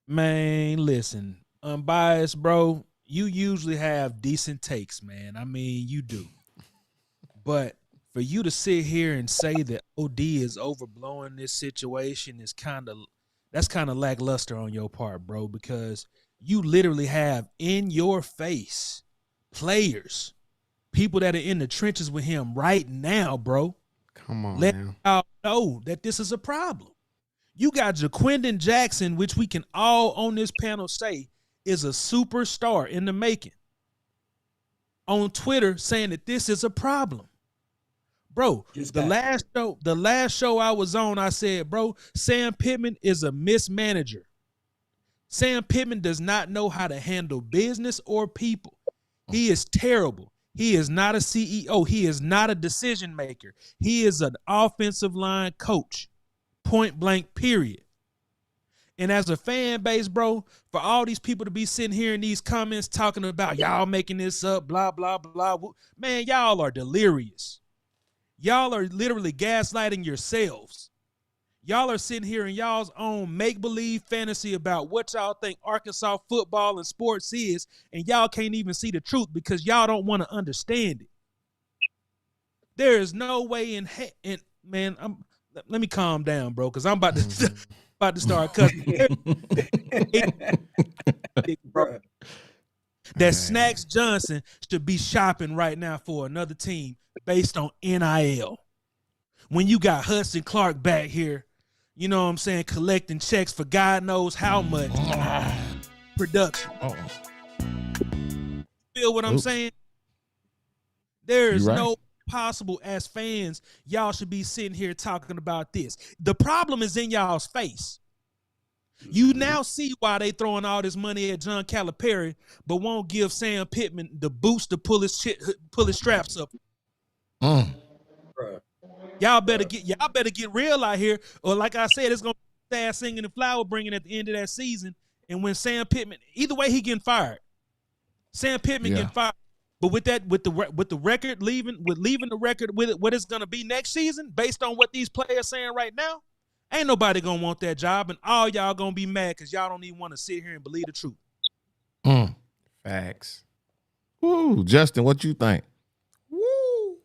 Man, listen, unbiased, bro. You usually have decent takes, man. I mean, you do. But for you to sit here and say that OD is overblowing this situation is that's kind of lackluster on your part, bro, because you literally have in your face players, people that are in the trenches with him right now, bro. Come on, Let now. y'all know that this is a problem. You got Jaquindon Jackson, which we can all on this panel say is a superstar in the making, on Twitter saying that this is a problem. Bro, the last show I was on, I said, bro, Sam Pittman is a mismanager. Sam Pittman does not know how to handle business or people. He is terrible. He is not a CEO. He is not a decision maker. He is an offensive line coach, point blank, period. And as a fan base, bro, for all these people to be sitting here in these comments talking about y'all making this up, blah, blah, blah, man, y'all are delirious. Y'all are literally gaslighting yourselves. Y'all are sitting here in y'all's own make-believe fantasy about what y'all think Arkansas football and sports is, and y'all can't even see the truth because y'all don't want to understand it. There is no way man, let me calm down, bro, because I'm about to start cussing. That Snaxx Johnson should be shopping right now for another team based on NIL. When you got Hudson Clark back here, you know what I'm saying, collecting checks for God knows how much production. Feel what I'm saying? There is no possible, as fans, y'all should be sitting here talking about this. The problem is in y'all's face. You now see why they throwing all this money at John Calipari, but won't give Sam Pittman the boost to pull his straps up. Y'all better get real out here, or like I said, it's gonna be sad singing and flower bringing at the end of that season. And when Sam Pittman, either way, he getting fired. Sam Pittman getting fired. But with the record leaving the record with what it's gonna be next season, based on what these players saying right now, ain't nobody gonna want that job, and all y'all gonna be mad because y'all don't even want to sit here and believe the truth. Facts. Woo, Justin, what you think? Woo.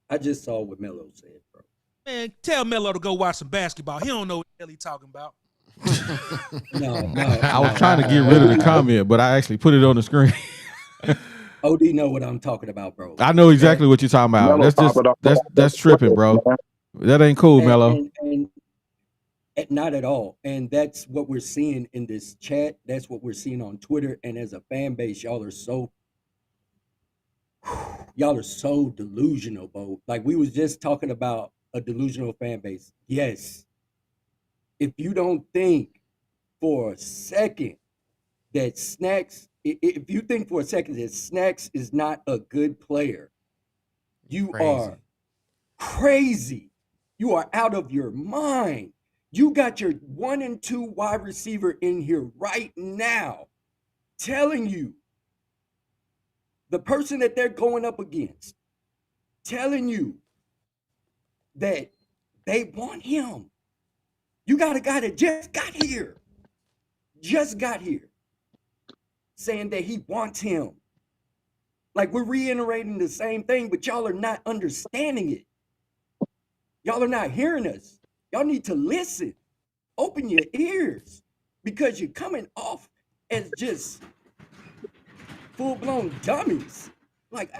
I just saw what Melo said, bro. Man, tell Melo to go watch some basketball. He don't know what the hell he talking about. No. I was trying to get rid of the comment, but I actually put it on the screen. OD know what I'm talking about, bro. I know exactly what you're talking about. Melo That's tripping, bro. That ain't cool, Melo. And not at all. And that's what we're seeing in this chat. That's what we're seeing on Twitter. And as a fan base, y'all are so delusional, bro. Like we was just talking about a delusional fan base. Yes. If you don't think for a second that Snaxx, if you think for a second that Snaxx is not a good player, you are crazy. You are out of your mind. You got your 1 and 2 wide receiver in here right now telling you, the person that they're going up against, telling you that they want him. You got a guy that just got here, saying that he wants him. Like we're reiterating the same thing, but y'all are not understanding it. Y'all are not hearing us. Y'all need to listen. Open your ears because you're coming off as just full-blown dummies. Like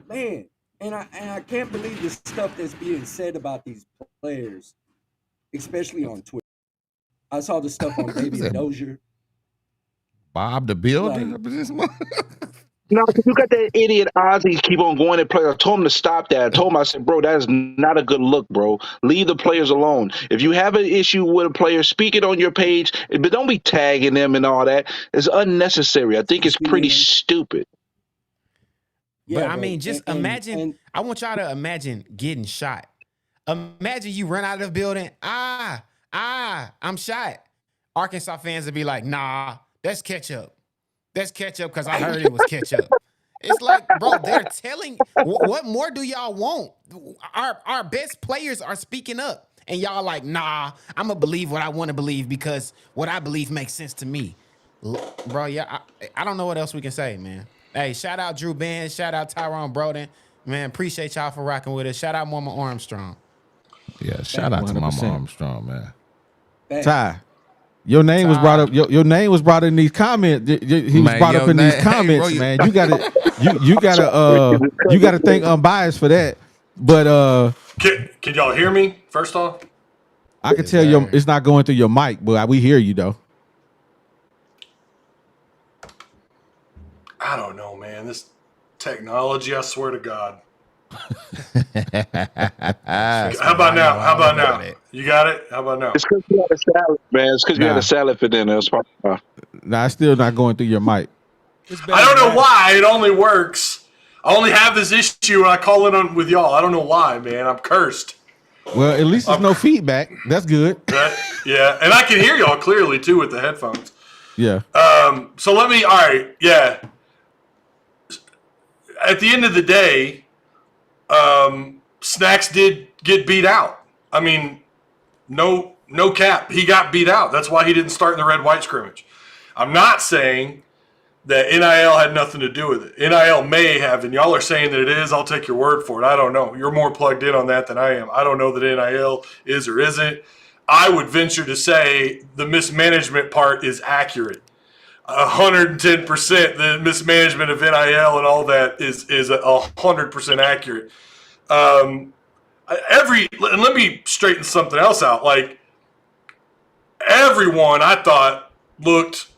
man, and I can't believe the stuff that's being said about these players, especially on Twitter. I saw the stuff on Baby Dozier. Bob the Builder? No, because you got that idiot Ozzy keep on going at players. I told him to stop that. I told him, I said, bro, that is not a good look, bro. Leave the players alone. If you have an issue with a player, speak it on your page, but don't be tagging them and all that. It's unnecessary. I think it's pretty stupid. Yeah, but I mean, just imagine. I want y'all to imagine getting shot. Imagine you run out of the building. I'm shot. Arkansas fans would be like, nah, that's ketchup. That's ketchup because I heard it was ketchup. It's like, bro, they're telling. What more do y'all want? Our best players are speaking up, and y'all like, nah, I'm gonna believe what I want to believe because what I believe makes sense to me, bro. Yeah, I don't know what else we can say, man. Hey, shout out Drew Ben, shout out Tyrone Broden, man. Appreciate y'all for rocking with us. Shout out Mama Armstrong. Yeah, shout out to 100%. Mama Armstrong, man. Ty, your name was brought up. Your name was brought in these comments. He was brought up in these comments, man. You gotta think unbiased for that. But can y'all hear me? First off, I can tell you it's not going through your mic, but we hear you though. I don't know, man. This technology, I swear to God. How about now? How about now? You got it? How about now? It's because you had a salad, man. It's because you had a salad for dinner. Nah, it's still not going through your mic. I don't know why. It only works. I only have this issue when I call in on with y'all. I don't know why, man. I'm cursed. Well, at least there's no feedback. That's good. Yeah, and I can hear y'all clearly, too, with the headphones. Yeah. So all right, yeah. At the end of the day, Snaxx did get beat out. I mean, no cap. He got beat out. That's why he didn't start in the red-white scrimmage. I'm not saying that NIL had nothing to do with it. NIL may have, and y'all are saying that it is. I'll take your word for it. I don't know. You're more plugged in on that than I am. I don't know that NIL is or isn't. I would venture to say the mismanagement part is accurate. 110%. The mismanagement of NIL and all that is 100% accurate. And let me straighten something else out. Like everyone, I thought looked.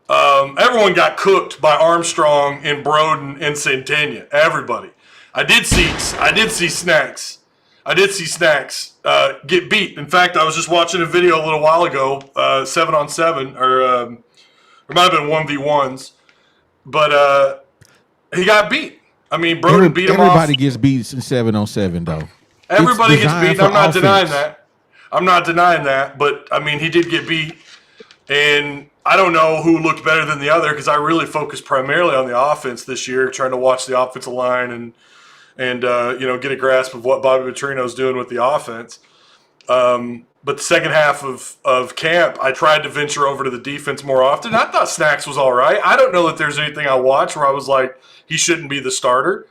Everyone got cooked by Armstrong and Broden and Santana. Everybody. I did see Snaxx. Get beat. In fact, I was just watching a video a little while ago, 7-on-7, or it might have been 1v1s, but he got beat. I mean, Broden beat him off. Everybody gets beat in 7-on-7, though. Everybody gets beat. I'm not denying that. But, I mean, he did get beat. And I don't know who looked better than the other because I really focused primarily on the offense this year, trying to watch the offensive line and get a grasp of what Bobby Petrino's doing with the offense. But But the second half of camp, I tried to venture over to the defense more often. I thought Snaxx was all right. I don't know that there's anything I watched where I was like, he shouldn't be the starter.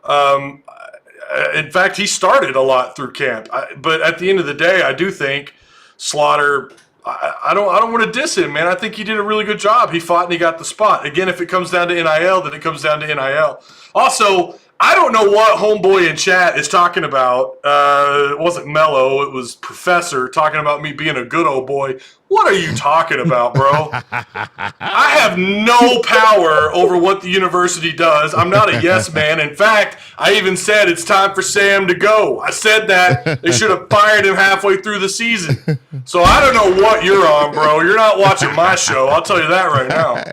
In fact, he started a lot through camp. But at the end of the day, I do think Slaughter, I don't want to diss him, man. I think he did a really good job. He fought and he got the spot. Again, if it comes down to NIL, then it comes down to NIL. Also, I don't know what homeboy in chat is talking about. It wasn't Mello. It was Professor talking about me being a good old boy. What are you talking about, bro? I have no power over what the university does. I'm not a yes man. In fact, I even said it's time for Sam to go. I said that. They should have fired him halfway through the season. So I don't know what you're on, bro. You're not watching my show. I'll tell you that right now.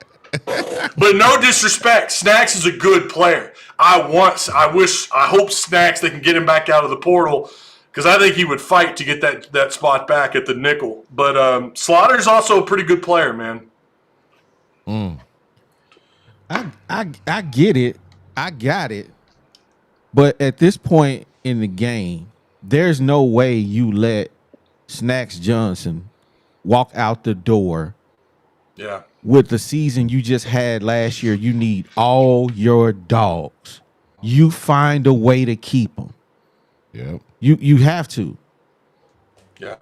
But no disrespect, Snaxx is a good player. I hope Snaxx, they can get him back out of the portal because I think he would fight to get that spot back at the nickel. But Slaughter's also a pretty good player, man. I get it. I got it. But at this point in the game, there's no way you let Snaxx Johnson walk out the door. Yeah. With the season you just had last year, you need all your dogs. You find a way to keep them. Yep. You have to. Yeah.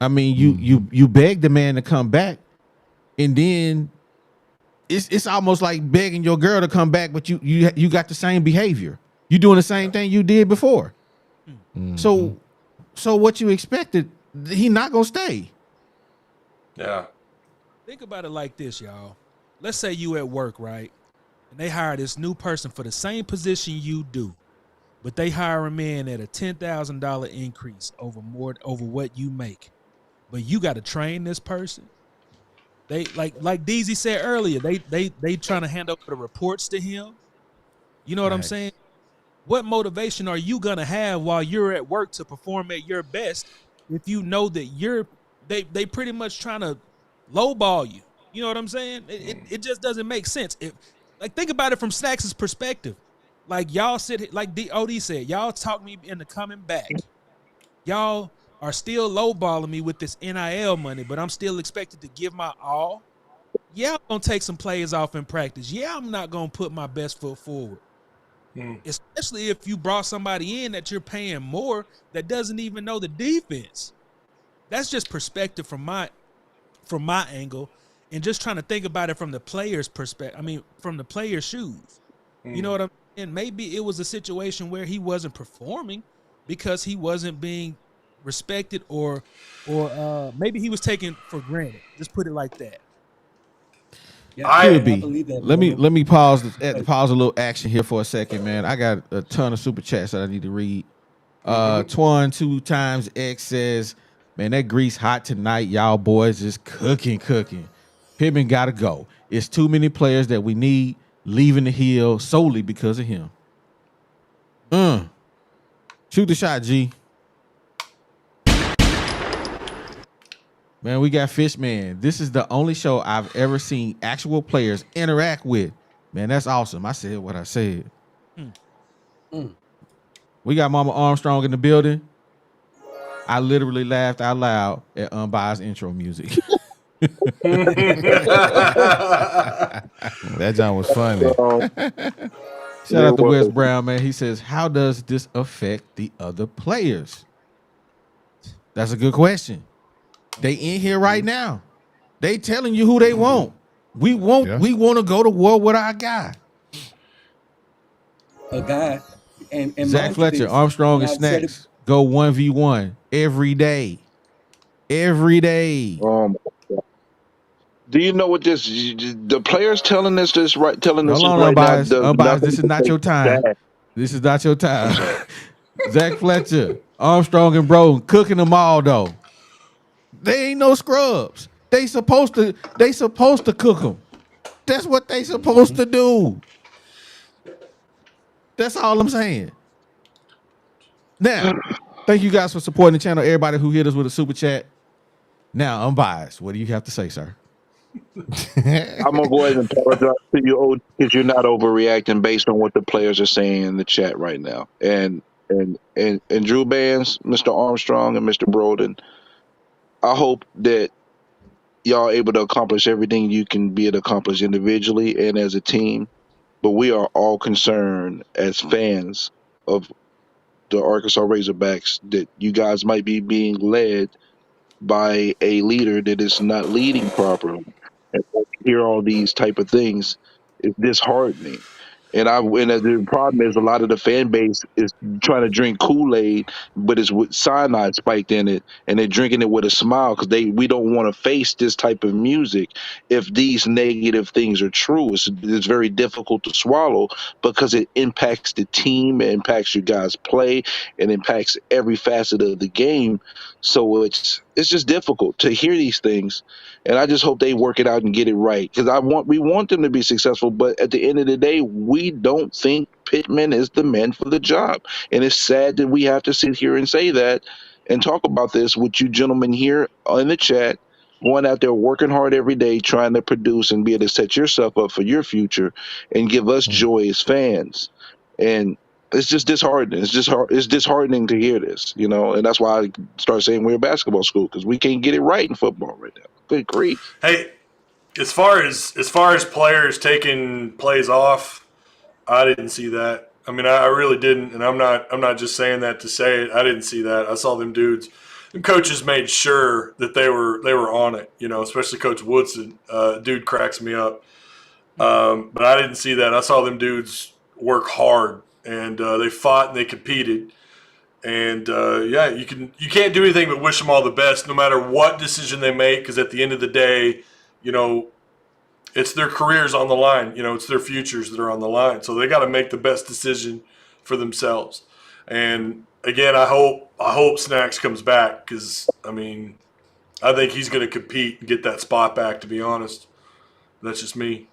I mean, you beg the man to come back, and then it's almost like begging your girl to come back, but you got the same behavior. You doing the same thing you did before. So what you expected, he not gonna stay. Yeah. Think about it like this, y'all. Let's say you at work, right? And they hire this new person for the same position you do, but they hire him in at a $10,000 increase over what you make. But you got to train this person. They like DZ said earlier, they trying to hand over the reports to him. You know what I'm saying? What motivation are you gonna have while you're at work to perform at your best if you know that they pretty much trying to lowball you? You know what I'm saying? It just doesn't make sense. Think about it from Snaxx's perspective. Like y'all like OD said, y'all talk me into coming back. Y'all are still lowballing me with this NIL money, but I'm still expected to give my all. Yeah, I'm gonna take some plays off in practice. Yeah, I'm not gonna put my best foot forward. Especially if you brought somebody in that you're paying more that doesn't even know the defense. That's just perspective from my angle, and just trying to think about it from the player's perspective. I mean, from the player's shoes. You know what I'm saying? Maybe it was a situation where he wasn't performing because he wasn't being respected, or maybe he was taken for granted. Just put it like that. Yeah, could be. Let me pause a little action here for a second, man. I got a ton of super chats that I need to read. Twan 2 X says, man, that grease hot tonight. Y'all boys is cooking. Pitman gotta go. It's too many players that we need leaving the hill solely because of him. Shoot the shot, G. Man, we got Fishman. This is the only show I've ever seen actual players interact with. Man, that's awesome. I said what I said. We got Mama Armstrong in the building. I literally laughed out loud at Unbiased intro music. That John was funny. Shout out to Wes Brown, man. He says, how does this affect the other players? That's a good question. They in here right now. They telling you who they want. We want to go to war with our guy. A guy. And Zach Fletcher, Armstrong, and Snaxx go 1v1 every day. Every day. Do you know what the players telling us this right? Telling us Hold on, right now. Unbiased, this is not your time. This is not your time. Zach Fletcher, Armstrong, and Bro cooking them all though. They ain't no scrubs. They supposed to cook them. That's what they supposed to do. That's all I'm saying. Now, thank you guys for supporting the channel. Everybody who hit us with a super chat. Now, Unbiased, what do you have to say, sir? I'm gonna go ahead and apologize to you, because you're not overreacting based on what the players are saying in the chat right now. And Drew Bands, Mr. Armstrong, and Mr. Broden, I hope that y'all able to accomplish everything you can be able to accomplish individually and as a team. But we are all concerned as fans of the Arkansas Razorbacks that you guys might be being led by a leader that is not leading properly. And to hear all these type of things is disheartening. And the problem is a lot of the fan base is trying to drink Kool-Aid, but it's with cyanide spiked in it, and they're drinking it with a smile because we don't want to face this type of music. If these negative things are true, it's very difficult to swallow because it impacts the team, it impacts your guys' play, it impacts every facet of the game. So it's just difficult to hear these things, and I just hope they work it out and get it right because we want them to be successful. But at the end of the day, we don't think Pitman is the man for the job, and it's sad that we have to sit here and say that and talk about this with you gentlemen here in the chat, going out there working hard every day, trying to produce and be able to set yourself up for your future and give us joy as fans. And it's just disheartening. It's disheartening to hear this, and that's why I start saying we're a basketball school because we can't get it right in football right now. Good grief. Hey, as far as players taking plays off, I didn't see that. I mean, I really didn't, and I'm not just saying that to say it. I didn't see that. I saw them dudes. And coaches made sure that they were on it. Especially Coach Woodson. Dude cracks me up. But I didn't see that. I saw them dudes work hard, and they fought and they competed. And you can't do anything but wish them all the best, no matter what decision they make. Because at the end of the day, it's their careers on the line. It's their futures that are on the line. So they got to make the best decision for themselves. And again, I hope Snaxx comes back because I think he's going to compete and get that spot back. To be honest, that's just me.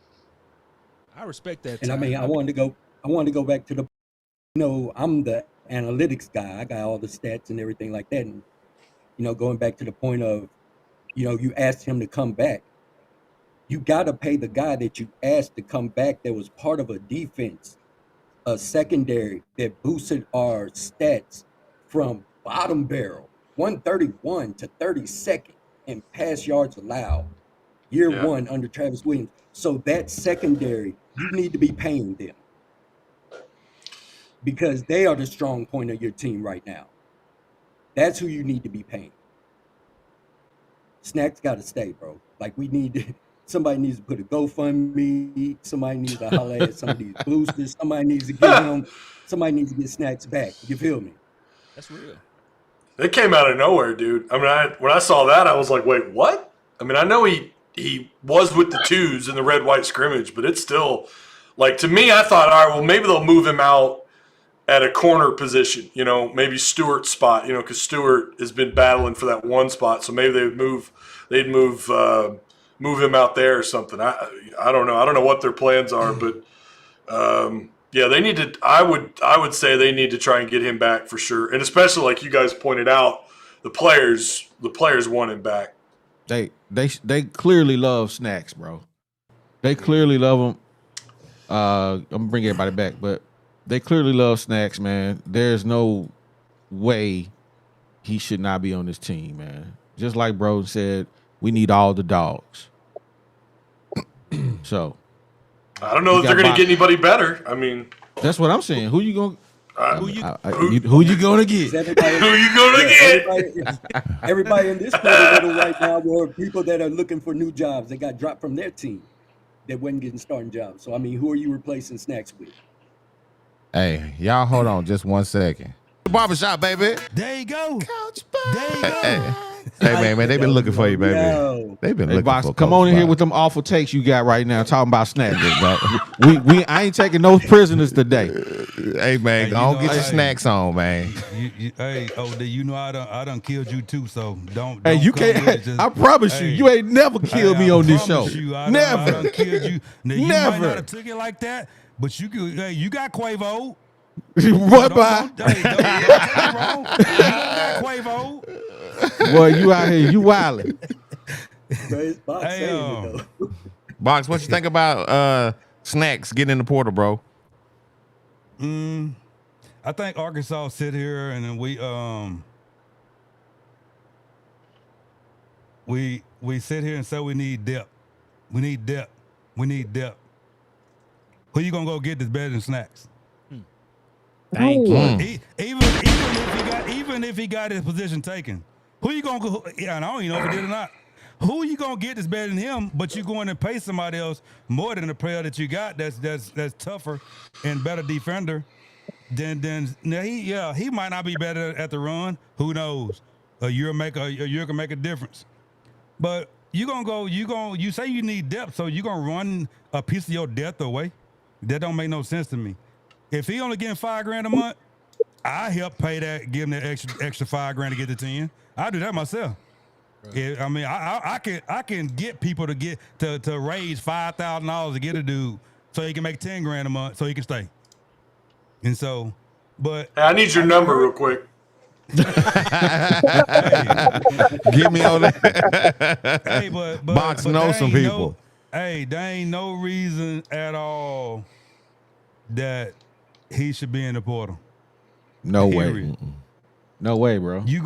I respect that. And I wanted to go back to the, I'm the analytics guy. I got all the stats and everything like that. And, going back to the point of, you asked him to come back. You got to pay the guy that you asked to come back that was part of a defense, a secondary that boosted our stats from bottom barrel, 131 to 32nd in pass yards allowed, year one under Travis Williams. So that secondary, you need to be paying them because they are the strong point of your team right now. That's who you need to be paying. Snaxx got to stay, bro. Like somebody needs to put a GoFundMe. Somebody needs to holler at some of these boosters. Somebody needs to get Snaxx back. You feel me? That's real. It came out of nowhere, dude. When I saw that, I was like, wait, what? I know he was with the twos in the red-white scrimmage, but it's still, to me, I thought, all right, well, maybe they'll move him out at a corner position, maybe Stewart's spot, because Stewart has been battling for that one spot, so maybe they'd move him out there or something. I don't know. I don't know what their plans are, but they need to. I would say they need to try and get him back for sure, and especially like you guys pointed out, the players want him back. They clearly love Snaxx, bro. They clearly love him. I'm gonna bring everybody back, but they clearly love Snaxx, man. There's no way he should not be on this team, man. Just like bro said, we need all the dogs. So I don't know if they're gonna get anybody better. That's what I'm saying. Who you gonna? Who you gonna get? Who you gonna get? Everybody in this middle right now were people that are looking for new jobs. They got dropped from their team that wasn't getting starting jobs. So who are you replacing Snaxx with? Hey, y'all hold on just 1 second. Barbershop, baby. There you go. Coach There you go. Hey, man, they've been looking for you, baby. Yo. They've been Hey, looking Box, for come Coach on in here Bob. with them awful takes you got right now, talking about Snaxx. I ain't taking no prisoners today. Hey, man, Hey, go on, get your hey. snacks on, man. Hey, OD, I done killed you too, so don't. Hey, you come with it, can't. just- I promise hey. you ain't never killed me I on this show. promise you, I Never. done killed you. Now, you might Never. not have took it like that, but you got Quavo. What, bye? Don't take it wrong. You got Quavo. Boy, you out here, you wildin'. Praise Box Hey, saying it, though. Box, what you think about Snaxx getting in the portal, bro? I think Arkansas sit here and then we we sit here and say we need depth. We need depth. We need depth. Who you gonna go get that's better than Snaxx? Thank you. Even if he got his position taken, who you gonna go? Yeah, and I don't even know if he did or not. Who you gonna get that's better than him? But you going to pay somebody else more than the player that you got that's tougher and better defender. Then now he might not be better at the run. Who knows? A year can make a difference. But you say you need depth, so you gonna run a piece of your depth away? That don't make no sense to me. If he only getting $5,000 a month, I help pay that, give him that extra $5,000 to get to 10. I do that myself. Right. I mean, I can get people to raise $5,000 to get a dude so he can make $10,000 a month so he can stay. And so, but I need your number real quick. Get me on that. Hey, but Box know some people. There ain't no reason at all that he should be in the portal. No Period. way. No way, bro. You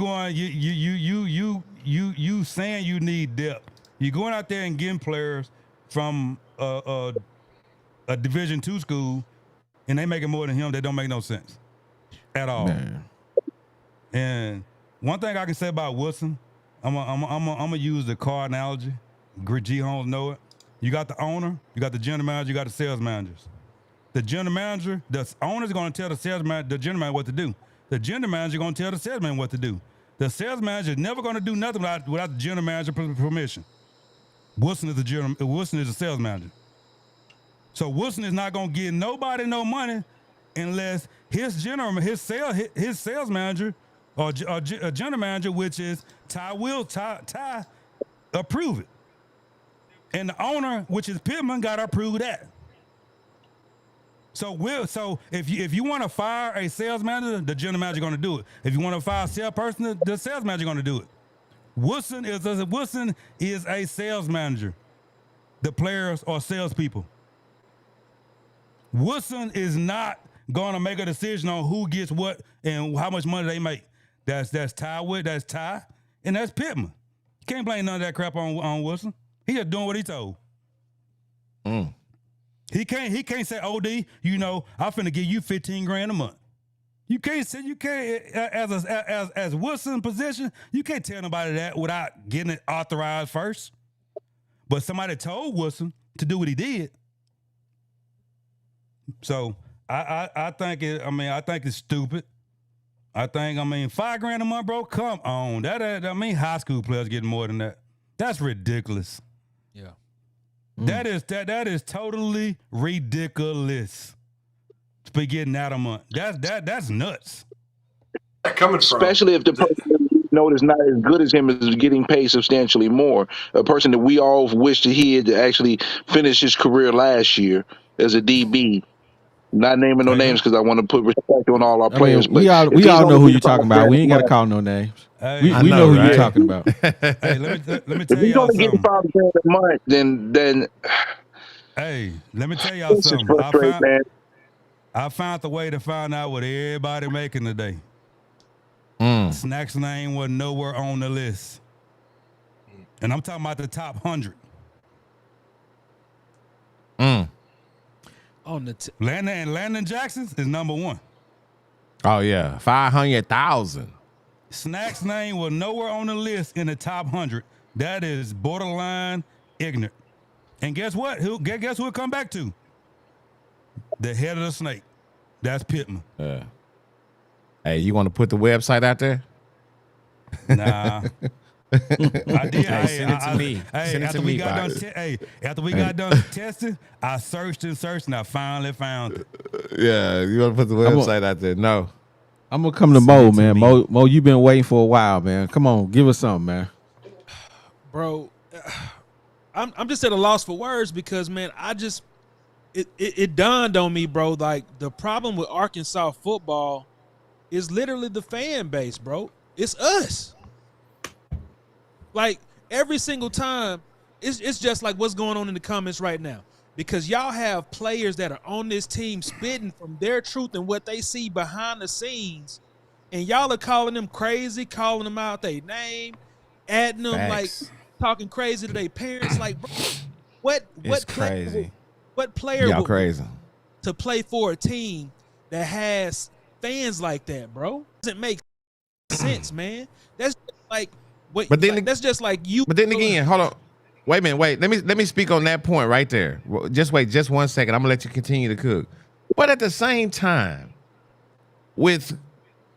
saying you need depth. You going out there and getting players from a Division II school, and they making more than him. That don't make no sense at all. Man. And one thing I can say about Wilson, I'm gonna use the car analogy. G Holmes know it. You got the owner, you got the general manager, you got the sales managers. The general manager, the owner's gonna tell the general manager what to do. The general manager gonna tell the salesman what to do. The sales manager is never gonna do nothing without the general manager permission. Wilson is the sales manager. So Wilson is not gonna give nobody no money unless his sales manager or a general manager, which is Ty approve it. And the owner, which is Pitman, got to approve that. So if you want to fire a sales manager, the general manager going to do it. If you want to fire a salesperson, the sales manager going to do it. Wilson is a sales manager. The players are salespeople. Wilson is not going to make a decision on who gets what and how much money they make. That's Ty, and that's Pitman. You can't blame none of that crap on Wilson. He just doing what he told. He can't say, OD, I'm finna give you $15,000 a month. You can't as Wilson position, you can't tell nobody that without getting it authorized first. But somebody told Wilson to do what he did. So I think it's stupid. $5,000 a month, bro. Come on. High school players getting more than that. That's ridiculous. Yeah. That is totally ridiculous to be getting that a month. That's nuts. Coming from, especially if the person is not as good as him is getting paid substantially more. A person that we all wish that he had to actually finish his career last year as a DB. Not naming no names because I want to put respect on all our players. We all know who you're talking about. We ain't got to call no names. We know who you're talking about. Hey, let me tell y'all y'all something. If he's only getting $5,000 a month, then hey, let me tell y'all something. I found the way to find out what everybody making today. Snaxx name was nowhere on the list, and I'm talking about the top 100. On the Landon Jackson is number 1. Oh yeah, 500,000. Snaxx name was nowhere on the list in the top 100. That is borderline ignorant. And guess what? Guess who it come back to? The head of the snake. That's Pitman. Hey, you want to put the website out there? Nah. I did. Send it to me. After we got done testing, I searched and I finally found it. Yeah, you want to put the website out there? No. I'm gonna come to Mo, man. Mo, you've been waiting for a while, man. Come on, give us something, man. Bro, I'm just at a loss for words because, man, it dawned on me, bro. Like, the problem with Arkansas football is literally the fan base, bro. It's us. Like, every single time, it's just like what's going on in the comments right now. Because y'all have players that are on this team spitting from their truth and what they see behind the scenes, and y'all are calling them crazy, calling them out their name, adding them. Facts. talking crazy to their parents. Like, bro, what It's player crazy. what player Y'all would crazy. to play for a team that has fans like that, bro? Doesn't make sense, man. That's like what. But then like, that's just like you. But then again, hold on. Wait a minute. Wait. Let me speak on that point right there. Just wait. Just 1 second. I'm gonna let you continue to cook. But at the same time, with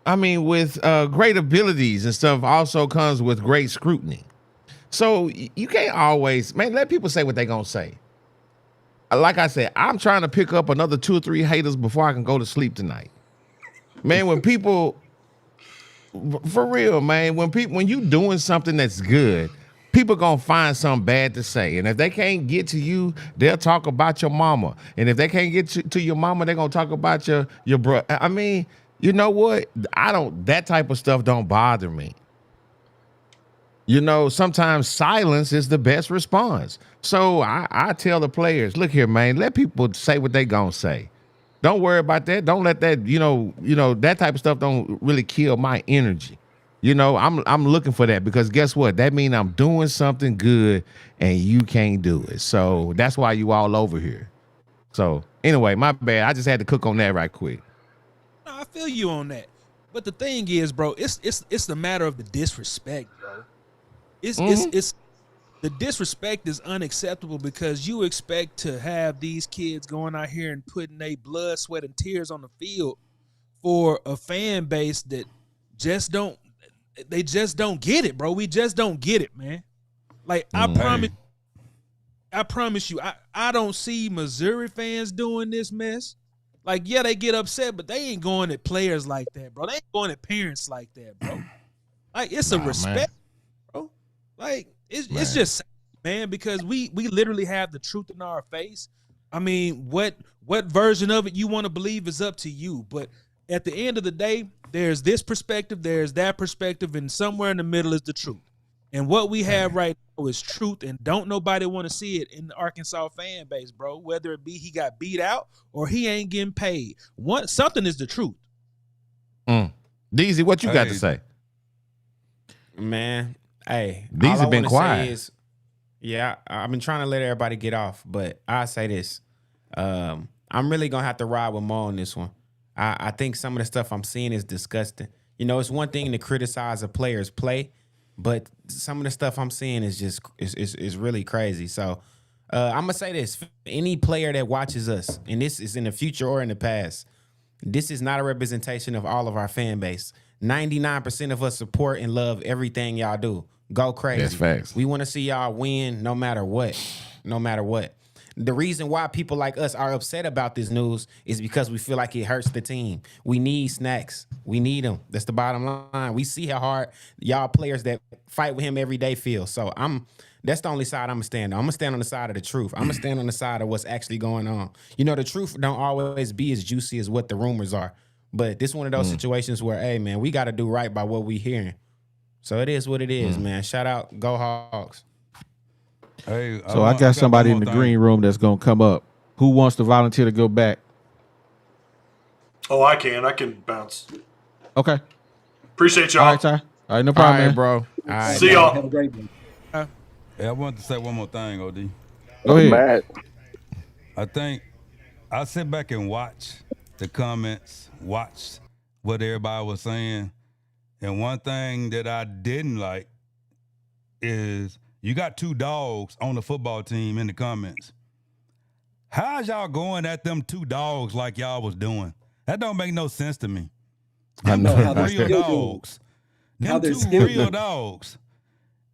great abilities and stuff also comes with great scrutiny. So you can't always, man, let people say what they gonna say. Like I said, I'm trying to pick up another 2 or 3 haters before I can go to sleep tonight. Man, when people, for real, man, when you doing something that's good, people gonna find something bad to say. And if they can't get to you, they'll talk about your mama. And if they can't get to your mama, they're gonna talk about your bro. I mean, you know what? That type of stuff don't bother me. You know, sometimes silence is the best response. So I tell the players, look here, man, let people say what they gonna say. Don't worry about that. Don't let that, you know, that type of stuff don't really kill my energy. You know, I'm looking for that because guess what? That means I'm doing something good and you can't do it. So that's why you all over here. So anyway, my bad. I just had to cook on that right quick. No, I feel you on that. But the thing is, bro, it's the matter of the disrespect, bro. It's the disrespect is unacceptable because you expect to have these kids going out here and putting their blood, sweat, and tears on the field for a fan base that just don't get it, bro. We just don't get it, man. Like I promise you, I don't see Missouri fans doing this mess. Like, yeah, they get upset, but they ain't going at players like that, bro. They ain't going at parents like that, bro. Like, it's a respect, bro. Like, it's just, man, because we literally have the truth in our face. I mean, what version of it you want to believe is up to you. But at the end of the day, there's this perspective, there's that perspective, and somewhere in the middle is the truth. And what we have right now is truth, and don't nobody want to see it in the Arkansas fan base, bro. Whether it be he got beat out or he ain't getting paid. Something is the truth. DZ, what you got to say? Man, hey, These have been quiet. I've been trying to let everybody get off, but I say this. I'm really going to have to ride with Mo on this one. I think some of the stuff I'm seeing is disgusting. You know, it's one thing to criticize a player's play, but some of the stuff I'm seeing is just is really crazy. So I'm gonna say this: any player that watches us, and this is in the future or in the past, this is not a representation of all of our fan base. 99% of us support and love everything y'all do. Go crazy. That's facts. We want to see y'all win no matter what. No matter what. The reason why people like us are upset about this news is because we feel like it hurts the team. We need Snaxx. We need him. That's the bottom line. We see how hard y'all players that fight with him every day feel. So that's the only side I'm going to stand on. I'm going to stand on the side of the truth. I'm going to stand on the side of what's actually going on. You know, the truth don't always be as juicy as what the rumors are. But this is one of those situations where, hey, man, we got to do right by what we hearing. So it is what it is, man. Shout out. Go Hogs. Hey, So I got somebody in the green room that's going to come up. Who wants to volunteer to go back? Oh, I can bounce. Okay. Appreciate y'all. All right, Ty. All right, no problem, man. bro. All right, See man. y'all. Have a great one. Hey, I wanted to say one more thing, OD. Go ahead. Mad. I think I sit back and watch the comments, watch what everybody was saying. And one thing that I didn't like is you got 2 dogs on the football team in the comments. How's y'all going at them 2 dogs like y'all was doing? That don't make no sense to me. I know. Them real dogs. How Them they're 2 real still- dogs.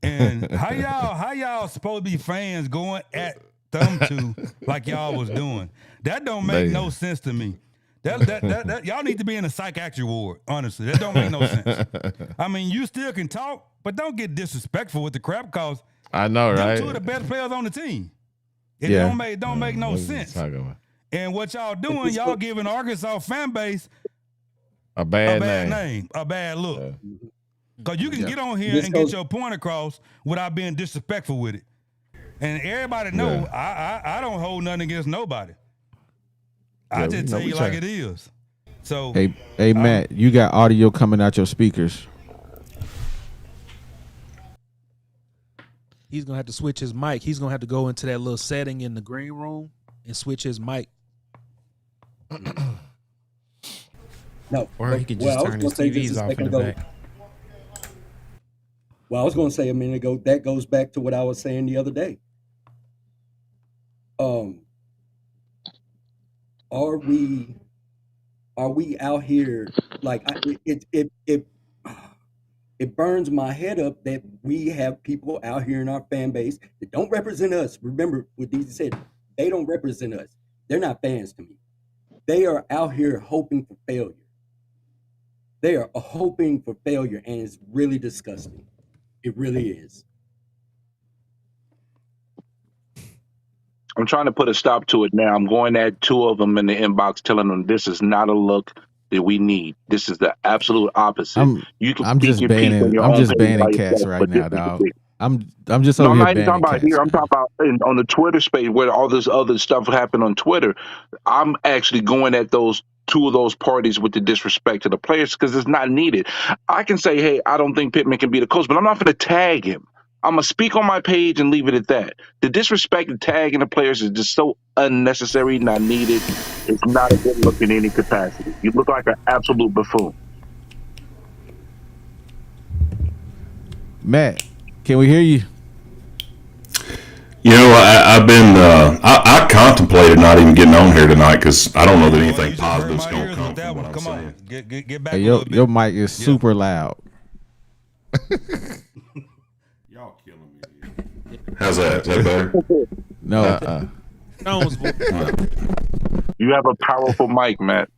And how y'all supposed to be fans going at them 2 like y'all was doing? That don't make no sense to me. That y'all need to be in a psychiatry ward, honestly. That don't make no sense. I mean, you still can talk, but don't get disrespectful with the crap because I know, them right? 2 of the best players on the team. It Yeah. don't make no What are you sense. talking about? And what y'all doing, y'all giving Arkansas fan base A a bad bad name. name, a bad look. Because you can get on here This and goes- get your point across without being disrespectful with it. And everybody know I don't hold nothing against nobody. I Yeah, just we tell know you we like try. it is. So Hey, Matt, you got audio coming out your speakers. He's gonna have to switch his mic. He's gonna have to go into that little setting in the green room and switch his mic. No. Or he could just turn his TVs off in the back. Well, I was going to say a minute ago, that goes back to what I was saying the other day. Are we out here like it burns my head up that we have people out here in our fan base that don't represent us. Remember what DJ said, they don't represent us. They're not fans to me. They are out here hoping for failure. They are hoping for failure, and it's really disgusting. It really is. I'm trying to put a stop to it now. I'm going at 2 of them in the inbox, telling them this is not a look that we need. This is the absolute opposite. I'm just banning cats right now, dog. I'm just over I'm here not even talking about cats, here. I'm man. talking about on the Twitter space where all this other stuff happened on Twitter. I'm actually going at those 2 of those parties with the disrespect to the players because it's not needed. I can say, hey, I don't think Pitman can be the coach, but I'm not going to tag him. I'm going to speak on my page and leave it at that. The disrespect and tagging the players is just so unnecessary, not needed. It's not a good look in any capacity. You look like an absolute buffoon. Matt, can we hear you? You know, I've been, I contemplated not even getting on here tonight because I don't know that anything positive is going to come from what I'm saying. Get back Hey, a little bit. your mic is super loud. Y'all killing me. How's that? Is that better? No, You have a powerful mic, Matt.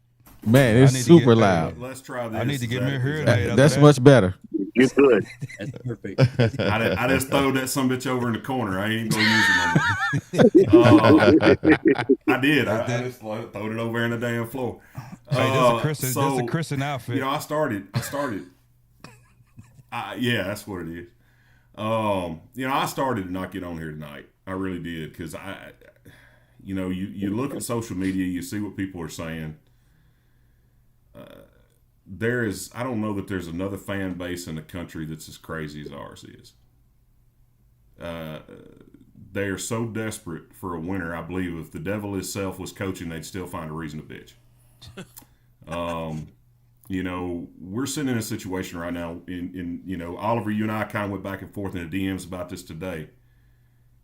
man, it's super loud. Let's try this. I need to get me a hearing aid. That's much better. You're good. That's perfect. I just throwed that sumbitch over in the corner. I ain't gonna use it no more. I did. I just throwed it over in the damn floor. Hey, this is a Christian outfit. You know, I started. Yeah, that's what it is. You know, I started to not get on here tonight. I really did because you look at social media, you see what people are saying. I don't know that there's another fan base in the country that's as crazy as ours is. They are so desperate for a winner. I believe if the devil himself was coaching, they'd still find a reason to bitch. You know, we're sitting in a situation right now in Oliver, you and I kind of went back and forth in the DMs about this today.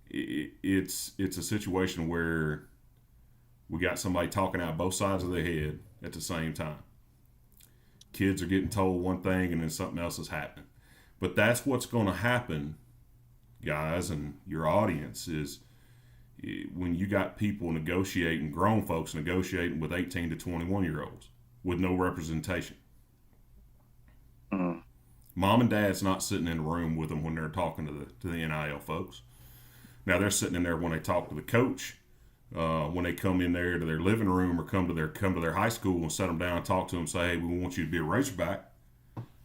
It's a situation where we got somebody talking out both sides of their head at the same time. Kids are getting told one thing and then something else is happening. But that's what's going to happen, guys, and your audience is when you got people negotiating, grown folks negotiating with 18 to 21-year-olds with no representation. Mom and dad's not sitting in a room with them when they're talking to the NIL folks. Now they're sitting in there when they talk to the coach. When they come in there to their living room or come to their high school and set them down and talk to them, say, hey, we want you to be a Razorback.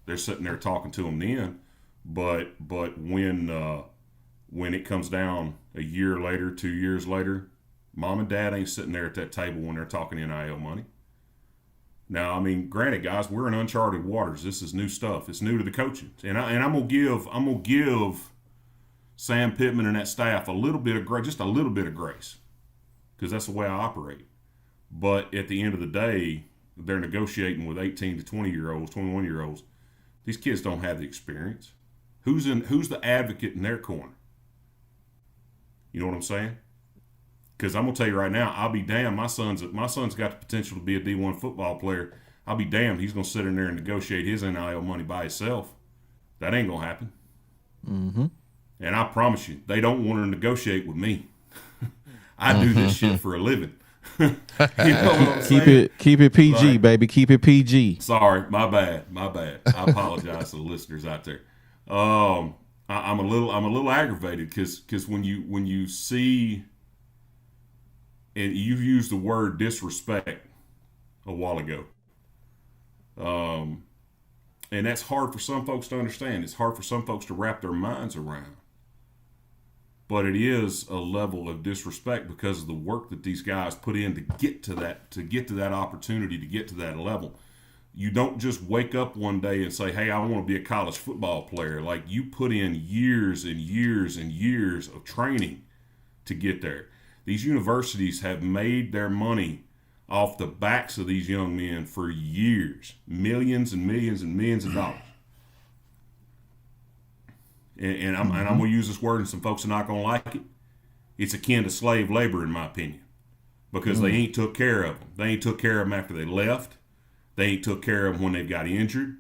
They're sitting there talking to them then. But when it comes down a year later, 2 years later, mom and dad ain't sitting there at that table when they're talking NIL money. Now, I mean, granted, guys, we're in uncharted waters. This is new stuff. It's new to the coaching, and I'm gonna give Sam Pitman and that staff a little bit of grace, just a little bit of grace. Because that's the way I operate. But at the end of the day, they're negotiating with 18 to 20-year-olds, 21-year-olds. These kids don't have the experience. Who's the advocate in their corner? You know what I'm saying? Because I'm gonna tell you right now, I'll be damned. My son's got the potential to be a D1 football player. I'll be damned. He's gonna sit in there and negotiate his NIL money by himself. That ain't gonna happen. Mm-hmm. And I promise you, they don't want to negotiate with me. I do this shit for a living. You know what I'm saying? Keep it PG, baby. Keep it PG. Sorry, my bad. I apologize to the listeners out there. I'm a little aggravated because when you see, and you used the word disrespect a while ago, and that's hard for some folks to understand. It's hard for some folks to wrap their minds around. But it is a level of disrespect because of the work that these guys put in to get to that opportunity, to get to that level. You don't just wake up one day and say, hey, I want to be a college football player. Like, you put in years and years and years of training to get there. These universities have made their money off the backs of these young men for years, millions and millions and millions of dollars. And I'm going to use this word, and some folks are not going to like it. It's akin to slave labor, in my opinion, because they ain't took care of them. They ain't took care of them after they left. They ain't took care of them when they got injured.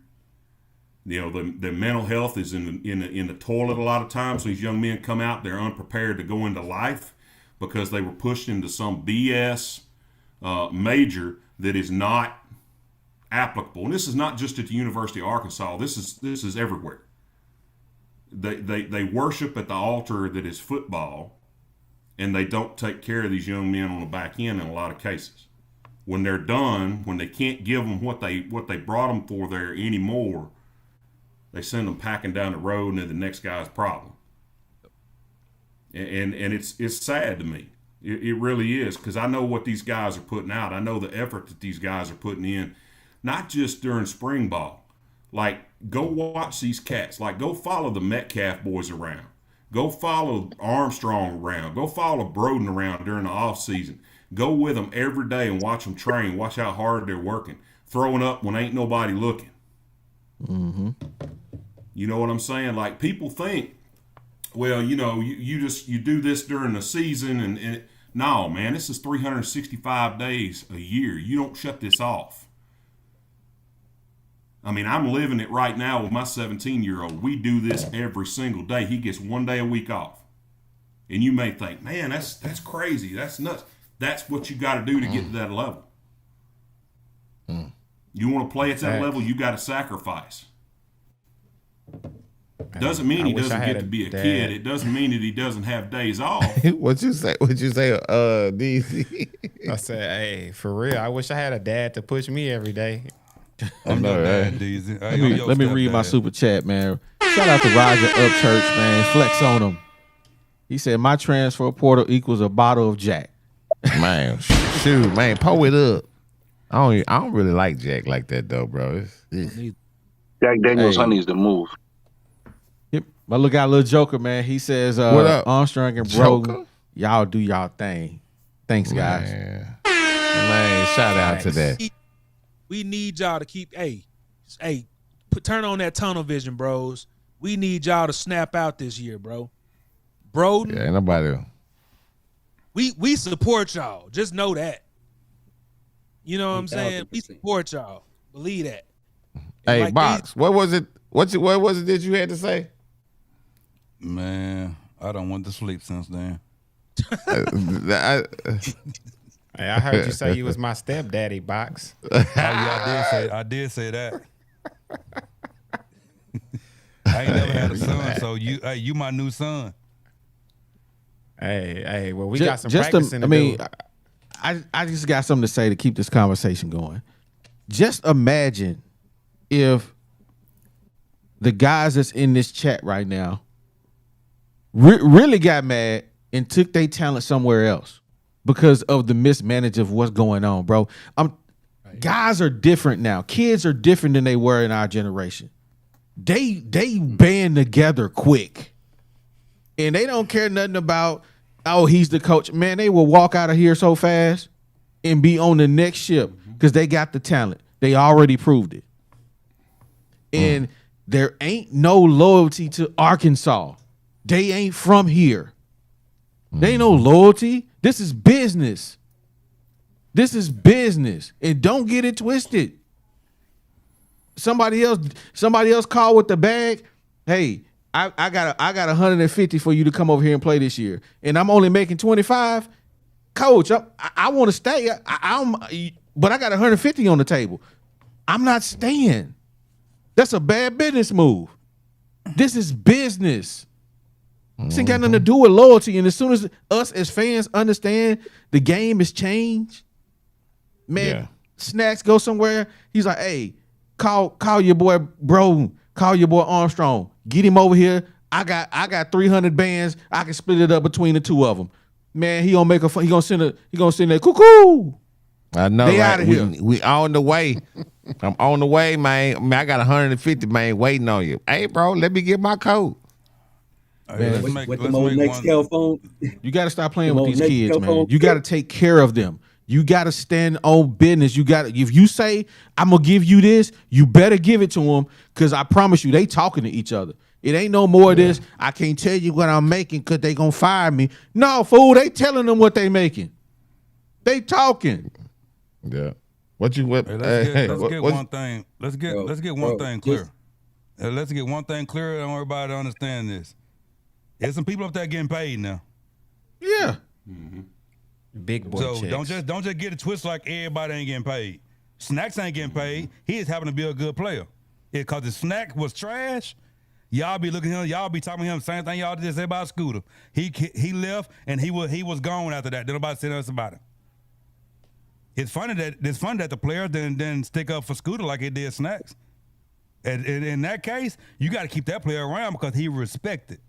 You know, the mental health is in the toilet a lot of times. So these young men come out, they're unprepared to go into life because they were pushed into some BS major that is not applicable. And this is not just at the University of Arkansas. This is everywhere. They worship at the altar that is football, and they don't take care of these young men on the back end in a lot of cases. When they're done, when they can't give them what they brought them for there anymore, they send them packing down the road, and they're the next guy's problem. And it's sad to me. It really is, because I know what these guys are putting out. I know the effort that these guys are putting in, not just during spring ball. Like, go watch these cats. Like, go follow the Metcalf boys around. Go follow Armstrong around. Go follow Broden around during the off season. Go with them every day and watch them train. Watch how hard they're working. Throwing up when ain't nobody looking. Mm-hmm. You know what I'm saying? Like, people think, well, you know, you do this during the season. And no, man, this is 365 days a year. You don't shut this off. I mean, I'm living it right now with my 17-year-old. We do this every single day. He gets 1 day a week off. And you may think, man, that's crazy. That's nuts. That's what you got to do to get to that level. You want to play at that level, you got to sacrifice. Doesn't mean he doesn't get to be a kid. It doesn't mean that he doesn't have days off. What you say, DC? I said, hey, for real, I wish I had a dad to push me every day. I'm know, your dad, right? DZ. Let me read my super chat, man. Shout out to Roger Upchurch, man. Flex on him. He said, my transfer portal equals a bottle of Jack. Man, shoot, man, pull it up. I don't really like Jack like that though, bro. Jack Daniels Honey's the move. Yep. But look at little Joker, man. He says, What up, Armstrong and Brogan, y'all do y'all thing. Thanks, guys. Man, shout out to that. We need y'all to keep, turn on that tunnel vision, bros. We need y'all to snap out this year, bro. Broden, Yeah, ain't nobody. we support y'all. Just know that. You know what I'm saying? We support y'all. Believe that. Hey, like Box, what was it? What was it that you had to say? Man, I don't want to sleep since then. Hey, I heard you say you was my stepdaddy, Box. Oh yeah, I did say that. I ain't never had a son, so you my new son. Hey, well, we got some practicing to do. I just got something to say to keep this conversation going. Just imagine if the guys that's in this chat right now really got mad and took their talent somewhere else because of the mismanagement of what's going on, bro. Guys are different now. Kids are different than they were in our generation. They band together quick. And they don't care nothing about, oh, he's the coach. Man, they will walk out of here so fast and be on the next ship because they got the talent. They already proved it. And there ain't no loyalty to Arkansas. They ain't from here. There ain't no loyalty. This is business. This is business. And don't get it twisted. Somebody else called with the bag. Hey, I got 150 for you to come over here and play this year, and I'm only making 25. Coach, I want to stay. But I got 150 on the table. I'm not staying. That's a bad business move. This is business. This ain't got nothing to do with loyalty. And as soon as us as fans understand the game has changed, man, Snaxx go somewhere. He's like, hey, call your boy Bro, call your boy Armstrong. Get him over here. I got 300 bands. I can split it up between the two of them. Man, he gonna send a cuckoo. I know. They right? outta here. We on the way. I'm on the way, man. I got 150, man, waiting on you. Hey, bro, let me get my code. Let's Man, make, With let's the old make next one. cell phone. You got to stop playing Come with on, these next kids, go man. phone. You got to take care of them. You got to stand on business. You got to, if you say, I'm going to give you this, you better give it to them, because I promise you, they talking to each other. It ain't no more of this, I can't tell you what I'm making because they going to fire me. No, fool, they telling them what they making. They talking. Yeah. What you what? Hey, let's get what- one thing. Let's get Bro, one bro, thing clear. Let's get one thing clear. I want everybody to understand this. There's some people up there getting paid now. Yeah. Big boy So checks. don't just get it twisted like everybody ain't getting paid. Snaxx ain't getting paid. He just happened to be a good player. Because if Snaxx was trash, y'all be looking at him, y'all be talking to him the same thing y'all just said about Scooter. He left and he was gone after that. Then nobody said nothing about it. It's funny that the player didn't stick up for Scooter like it did Snaxx. And in that case, you got to keep that player around because he respected.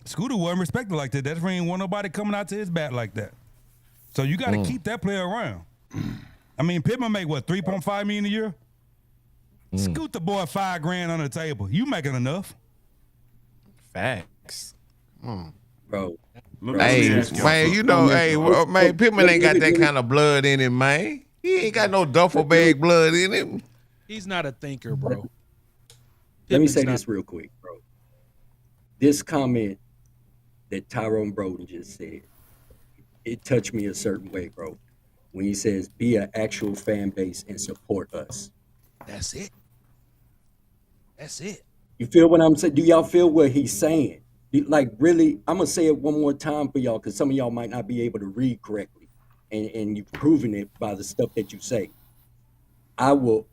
Scooter wasn't respected like that. That's why ain't want nobody coming out to his bat like that. So you got to keep that player around. I mean, Pitman make what, 3.5 million a year? Scoot the boy $5,000 on the table. You making enough? Facts. Bro. Hey, man, you know, hey, man, Pitman ain't got that Let me- kind of blood in him, man. He ain't got no duffel bag blood in him. He's not a thinker, bro. Let me Pittman's say not- this real quick, bro. This comment that Tyrone Broden just said, it touched me a certain way, bro. When he says, be an actual fan base and support us. That's it. That's it. You feel what I'm saying? Do y'all feel what he's saying? Like, really, I'm going to say it one more time for y'all, because some of y'all might not be able to read correctly. And you've proven it by the stuff that you say. I will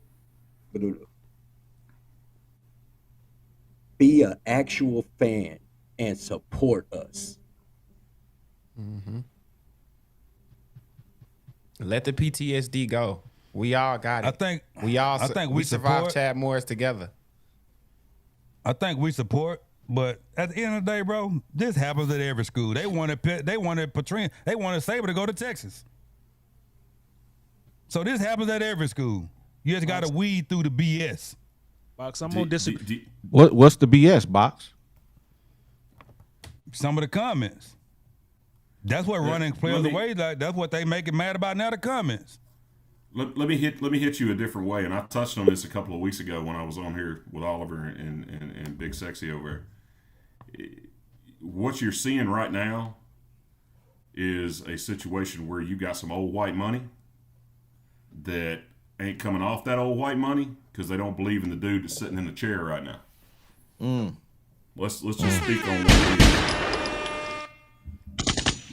be an actual fan and support us. Let the PTSD go. We all got it. I think we survived support. Chad Morris together. I think we support, but at the end of the day, bro, this happens at every school. They wanted Patrine, they wanted Saber to go to Texas. So this happens at every school. You just got to weed through the BS. Box, I'm gonna disagree. What's the BS, Box? Some of the comments. That's what running players away. Like that's what they make it mad about now. The comments. Let me hit you a different way, and I touched on this a couple of weeks ago when I was on here with Oliver and Big Sexy over there. What you're seeing right now is a situation where you got some old white money that ain't coming off that old white money because they don't believe in the dude that's sitting in the chair right now. Let's just speak on what it is.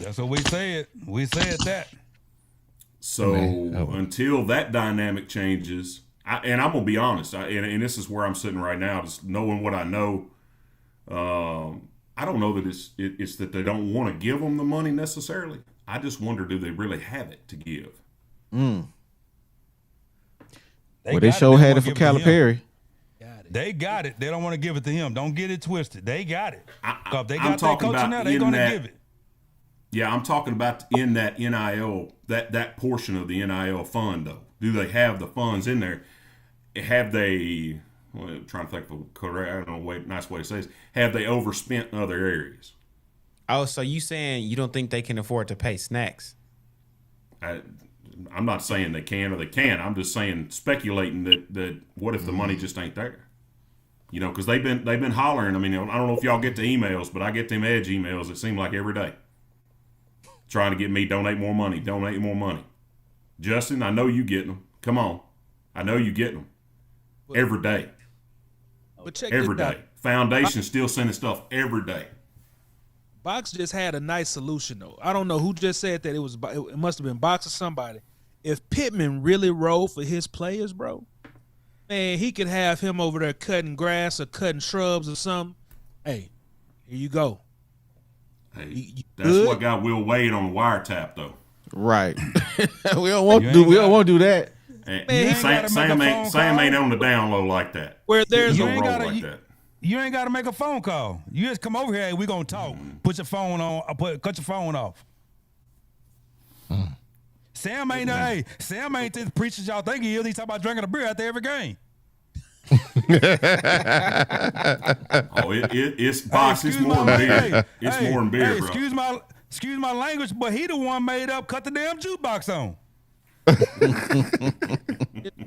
That's what we said. We said that. So until that dynamic changes, and I'm gonna be honest, and this is where I'm sitting right now, just knowing what I know. I don't know that it's that they don't want to give them the money necessarily. I just wonder, do they really have it to give? They sure had it for Calipari. They got it. They don't want to give it to him. Don't get it twisted. They got it. If they I'm got their talking coaching about now, they're in gonna that- give it. Yeah, I'm talking about in that NIL, that portion of the NIL fund, though. Do they have the funds in there? Have they, I'm trying to think of a correct, I don't know, nice way to say this, have they overspent in other areas? Oh, so you saying you don't think they can afford to pay Snaxx? I'm not saying they can or they can't. I'm just saying, speculating that what if the money just ain't there? You know, because they've been hollering. I mean, I don't know if y'all get the emails, but I get them Edge emails. It seems like every day, trying to get me donate more money. Justin, I know you getting them. Come on, I know you getting them every day. But check Every this out. day. Foundation still sending stuff every day. Box just had a nice solution though. I don't know who just said that. It must have been Box or somebody. If Pitman really rolled for his players, bro, man, he could have him over there cutting grass or cutting shrubs or something. Hey, here you go. Hey, that's what got Will Wade on the wiretap though. Right. we don't want to do that. And Sam ain't on the down low like that. Where there's He You don't ain't roll gotta- like that. You ain't got to make a phone call. You just come over here. Hey, we gonna talk. Put your phone on. Cut your phone off. Sam ain't this preacher y'all think he is. He's talking about drinking a beer after every game. It's boss. It's more than beer. It's more than beer, bro. Excuse my language, but he the one made up cut the damn jukebox on.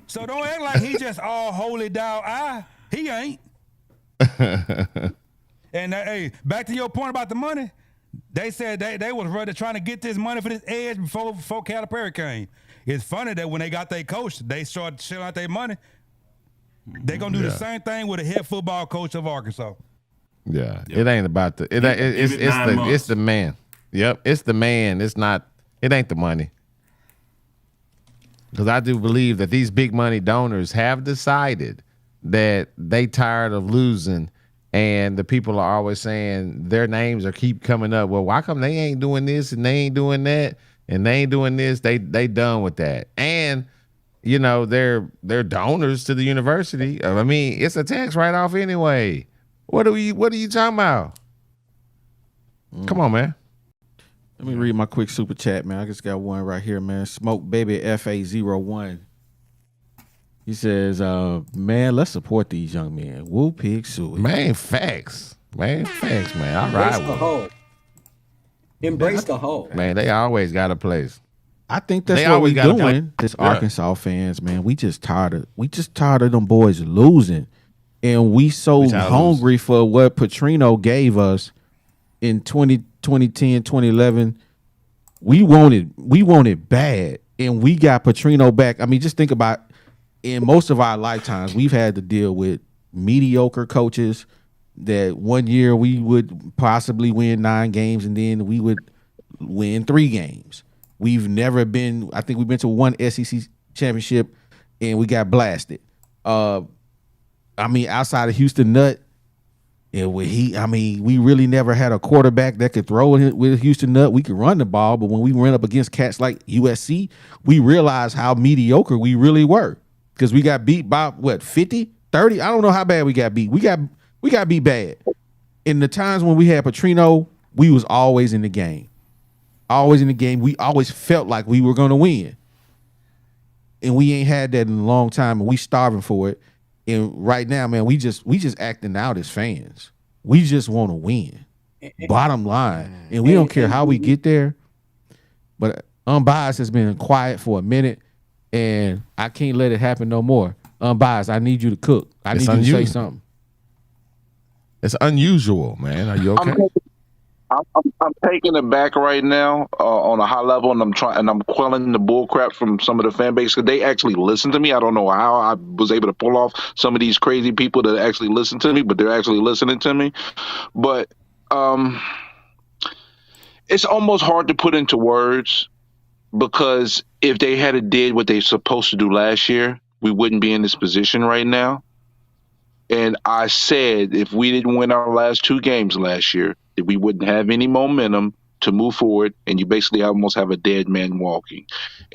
So don't act like he just all holy thou I. He ain't. And hey, back to your point about the money. They said they was ready trying to get this money for this edge before Calipari came. It's funny that when they got their coach, they started shelling out their money. They gonna do the same thing with a head football coach of Arkansas. Yeah, it ain't about the it's the man. Yep, it's the man. It ain't the money. Because I do believe that these big money donors have decided that they tired of losing, and the people are always saying their names are keep coming up. Well, why come they ain't doing this and they ain't doing that and they ain't doing this? They done with that. And you know, they're donors to the university. I mean, it's a tax write-off anyway. What are you talking about? Come on, man. Let me read my quick super chat, man. I just got one right here, man. Smoke Baby FA01. He says, man, let's support these young men. Woo pig suey. Man, facts. Man. All right. Embrace the whole. Man, they always got a place. I think that's what we're doing. This Arkansas fans, man. We just tired of them boys losing. And we so hungry for what Petrino gave us in 2010, 2011. We want it bad. And we got Petrino back. I mean, just think about, in most of our lifetimes, we've had to deal with mediocre coaches that one year we would possibly win 9 games and then we would win 3 games. We've never been, I think we've been to one SEC championship and we got blasted. I mean, outside of Houston Nutt, we really never had a quarterback that could throw it with Houston Nutt. We could run the ball, but when we went up against cats like USC, we realized how mediocre we really were. Because we got beat by, 50, 30? I don't know how bad we got beat. We got beat bad. In the times when we had Petrino, we was always in the game. Always in the game. We always felt like we were going to win. And we ain't had that in a long time, and we starving for it. And right now, man, we just acting out as fans. We just want to win. Bottom line. And we don't care how we get there. But Unbiased has been quiet for a minute, and I can't let it happen no more. Unbiased, I need you to cook. I need you to say something. It's unusual, man. Are you okay? I'm taking it back right now on a high level, and I'm quelling the bullcrap from some of the fan base because they actually listen to me. I don't know how I was able to pull off some of these crazy people that actually listen to me, but they're actually listening to me. But it's almost hard to put into words because if they had did what they supposed to do last year, we wouldn't be in this position right now. And I said if we didn't win our last 2 games last year, that we wouldn't have any momentum to move forward, and you basically almost have a dead man walking.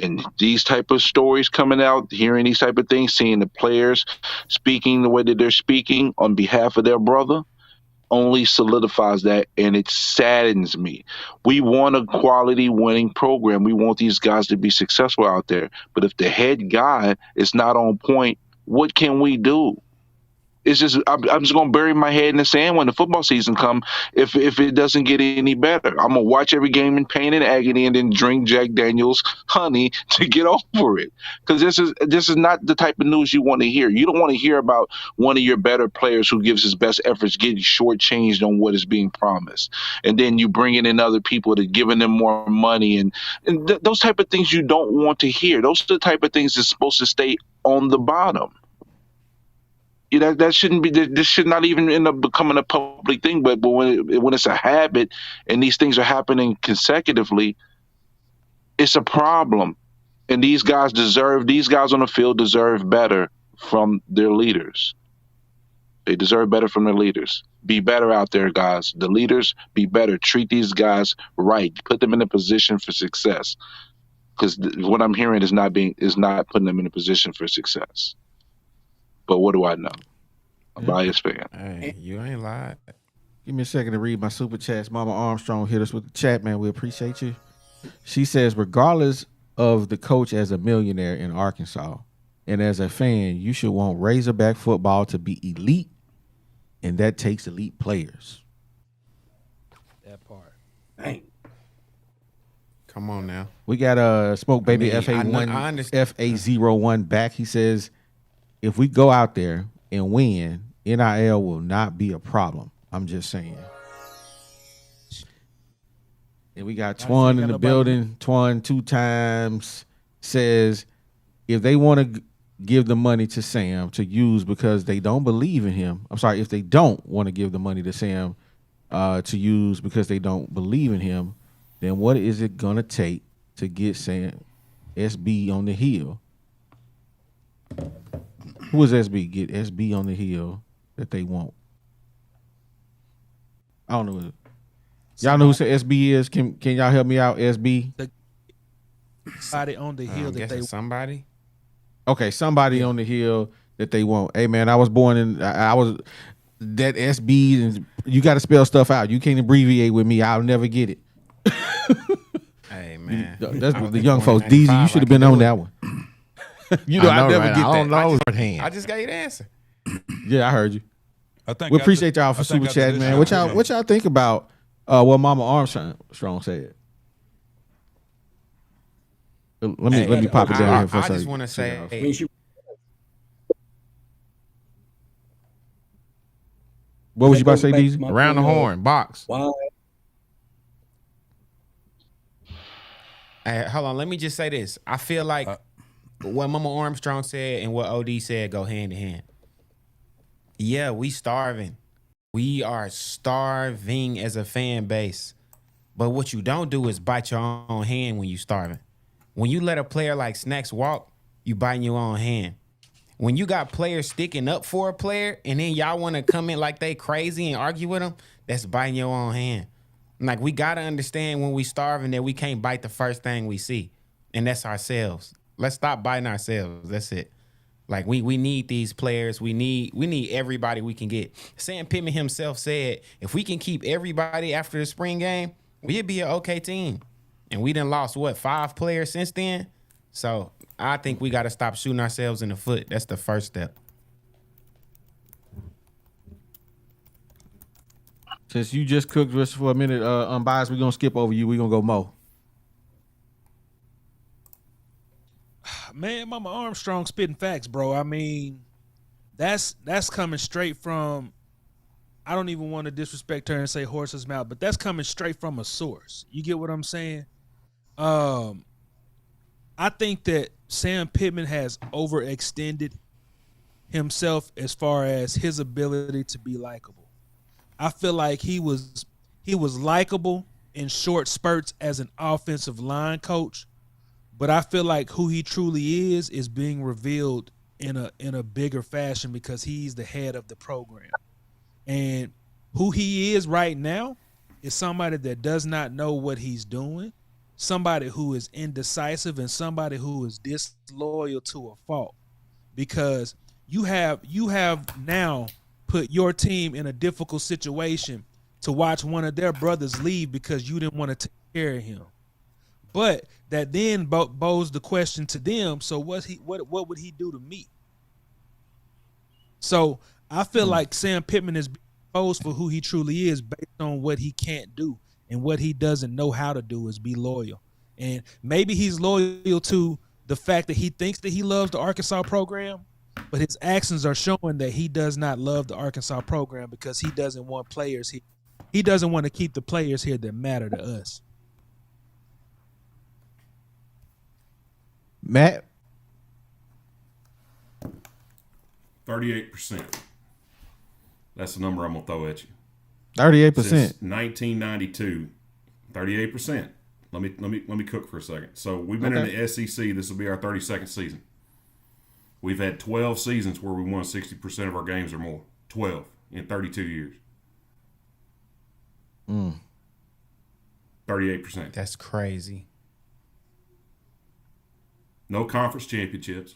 And these type of stories coming out, hearing these type of things, seeing the players speaking the way that they're speaking on behalf of their brother, only solidifies that, and it saddens me. We want a quality winning program. We want these guys to be successful out there. But if the head guy is not on point, what can we do? It's just I'm just gonna bury my head in the sand when the football season come. If it doesn't get any better, I'm gonna watch every game in pain and agony, and then drink Jack Daniel's honey to get over it. Because this is not the type of news you want to hear. You don't want to hear about one of your better players who gives his best efforts getting shortchanged on what is being promised, and then you bringing in other people to giving them more money and those type of things you don't want to hear. Those are the type of things that's supposed to stay on the bottom. That shouldn't be. This should not even end up becoming a public thing. But when it's a habit and these things are happening consecutively, it's a problem. And these guys on the field deserve better from their leaders. They deserve better from their leaders. Be better out there, guys. The leaders, be better. Treat these guys right. Put them in a position for success. Because what I'm hearing is not putting them in a position for success. But what do I know? A biased fan. Hey, you ain't lied. Give me a second to read my super chats. Mama Armstrong hit us with the chat, man. We appreciate you. She says, regardless of the coach as a millionaire in Arkansas. And as a fan, you should want Razorback football to be elite, and that takes elite players. That part. Dang. Come on now. We got Smoke Baby I understand. FA01 back. He says, if we go out there and win, NIL will not be a problem. I'm just saying. And we got Twan in the building. Twan 2 times says, if they want to give the money to Sam to use because they don't believe in him. I'm sorry, if they don't want to give the money to Sam to use because they don't believe in him, then what is it going to take to get Sam SB on the hill? Who is SB? Get SB on the hill that they want. I don't know. Y'all know who SB is? Can y'all help me out, SB? Somebody on the hill that they somebody. Okay, somebody on the hill that they want. Hey man, I was born in. I was that SB, and you got to spell stuff out. You can't abbreviate with me. I'll never get it. Hey man, that's what the young folks. DZ, you should have been on that one. You know, I never get that. I don't know. I just got you the answer. Yeah, I heard you. I think We appreciate y'all for super chatting, man. What y'all think about what Mama Armstrong said? Let me pop it down here for a second. I just want to say, what was you about to say, DZ? Around the horn, box. Why? hey, hold on. Let me just say this. I feel like what Mama Armstrong said and what OD said go hand in hand. Yeah, we starving. We are starving as a fan base. But what you don't do is bite your own hand when you starving. When you let a player like Snaxx walk, you biting your own hand. When you got players sticking up for a player and then y'all want to come in like they crazy and argue with them, that's biting your own hand. Like, we got to understand when we starving that we can't bite the first thing we see, and that's ourselves. Let's stop biting ourselves. That's it. Like, we need these players. We need everybody we can get. Sam Pitman himself said, if we can keep everybody after the spring game, we'd be an okay team. And we done lost, 5 players since then? So I think we got to stop shooting ourselves in the foot. That's the first step. Since you just cooked just for a minute, unbiased, we're going to skip over you. We're going to go Mo. Man, Mama Armstrong spitting facts, bro. I mean, that's coming straight from, I don't even want to disrespect her and say horse's mouth, but that's coming straight from a source. You get what I'm saying? I think that Sam Pitman has overextended himself as far as his ability to be likable. I feel like he was likable in short spurts as an offensive line coach, but I feel like who he truly is being revealed in a bigger fashion because he's the head of the program. And who he is right now is somebody that does not know what he's doing, somebody who is indecisive, and somebody who is disloyal to a fault. Because you have now put your team in a difficult situation to watch one of their brothers leave because you didn't want to take care of him. But that then bows the question to them, so what would he do to me? So I feel like Sam Pitman is exposed for who he truly is based on what he can't do, and what he doesn't know how to do is be loyal. And maybe he's loyal to the fact that he thinks that he loves the Arkansas program, but his actions are showing that he does not love the Arkansas program because he doesn't want players here. He doesn't want to keep the players here that matter to us. Matt? 38%. That's the number I'm going to throw at you. 38%. Since 1992, 38%. Let me cook for a second. So we've been in the SEC. This will be our 32nd season. We've had 12 seasons where we won 60% of our games or more. 12 in 32 years. 38%. That's crazy. No conference championships.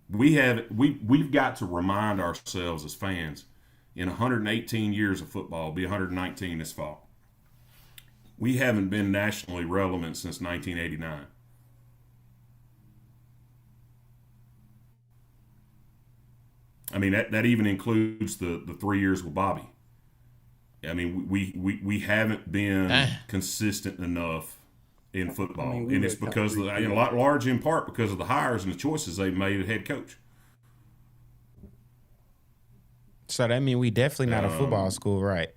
We've got to remind ourselves as fans, in 118 years of football, it'll be 119 this fall. We haven't been nationally relevant since 1989. I mean, that even includes the 3 years with Bobby. I mean, we haven't been consistent enough in football, and it's because of a lot large in part because of the hires and the choices they've made at head coach. So that means we definitely not a football school, right?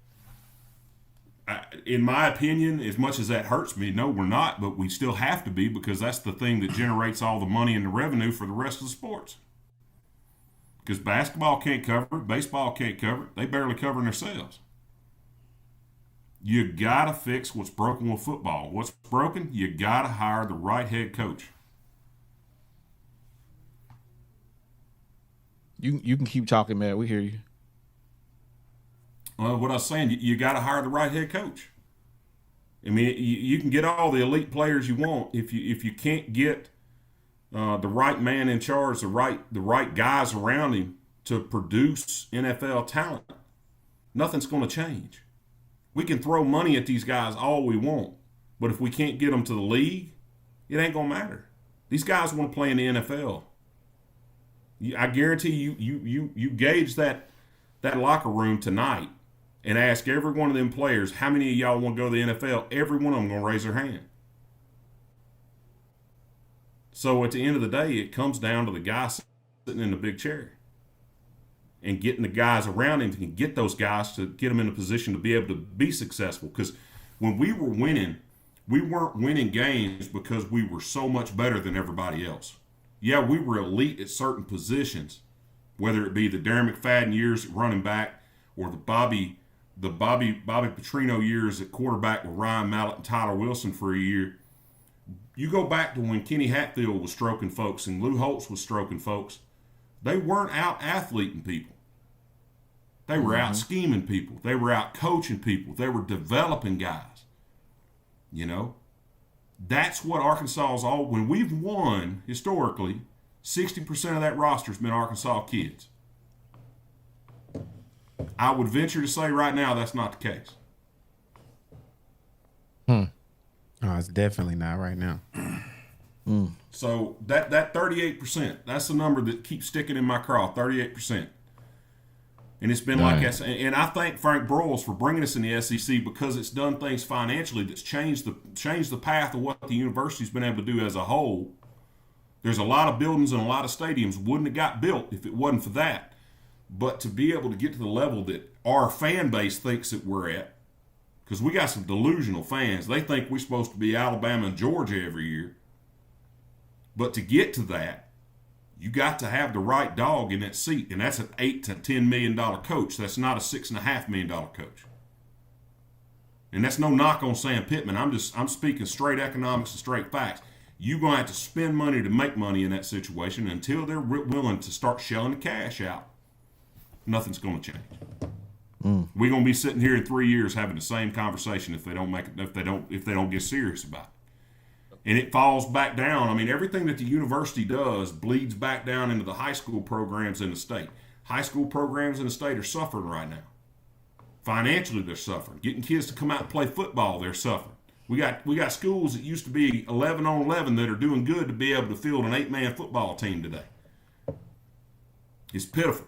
In my opinion, as much as that hurts me, no, we're not, but we still have to be because that's the thing that generates all the money and the revenue for the rest of the sports. Because basketball can't cover it, baseball can't cover it. They barely cover themselves. You got to fix what's broken with football. What's broken, you got to hire the right head coach. You can keep talking, man. We hear you. Well, what I was saying, you got to hire the right head coach. I mean, you can get all the elite players you want if you can't get the right man in charge, the right guys around him to produce NFL talent. Nothing's going to change. We can throw money at these guys all we want, but if we can't get them to the league, it ain't going to matter. These guys want to play in the NFL. I guarantee you gauge that locker room tonight and ask every one of them players, how many of y'all want to go to the NFL? Every one of them going to raise their hand. So at the end of the day, it comes down to the guy sitting in the big chair and getting the guys around him to get those guys to get them in a position to be able to be successful. Because when we were winning, we weren't winning games because we were so much better than everybody else. Yeah, we were elite at certain positions, whether it be the Darren McFadden years at running back or the Bobby Petrino years at quarterback with Ryan Mallett and Tyler Wilson for a year. You go back to when Kenny Hatfield was stroking folks and Lou Holtz was stroking folks, they weren't out athleting people. They were out scheming people. They were out coaching people. They were developing guys. You know, that's what Arkansas is all. When we've won historically, 60% of that roster has been Arkansas kids. I would venture to say right now that's not the case. Oh, it's definitely not right now. So that 38%, that's the number that keeps sticking in my craw, 38%. And it's been like that. And I thank Frank Broyles for bringing us in the SEC because it's done things financially that's changed the path of what the university's been able to do as a whole. There's a lot of buildings and a lot of stadiums wouldn't have got built if it wasn't for that. But to be able to get to the level that our fan base thinks that we're at, because we got some delusional fans. They think we're supposed to be Alabama and Georgia every year. But to get to that, you got to have the right dog in that seat, and that's an $8 to $10 million coach. That's not a $6.5 million coach. And that's no knock on Sam Pitman. I'm speaking straight economics and straight facts. You're going to have to spend money to make money in that situation until they're willing to start shelling the cash out. Nothing's going to change. We're going to be sitting here in 3 years having the same conversation if they don't get serious about it. And it falls back down. I mean, everything that the university does bleeds back down into the high school programs in the state. High school programs in the state are suffering right now. Financially, they're suffering. Getting kids to come out and play football, they're suffering. We got schools that used to be 11 on 11 that are doing good to be able to field an 8-man football team today. It's pitiful.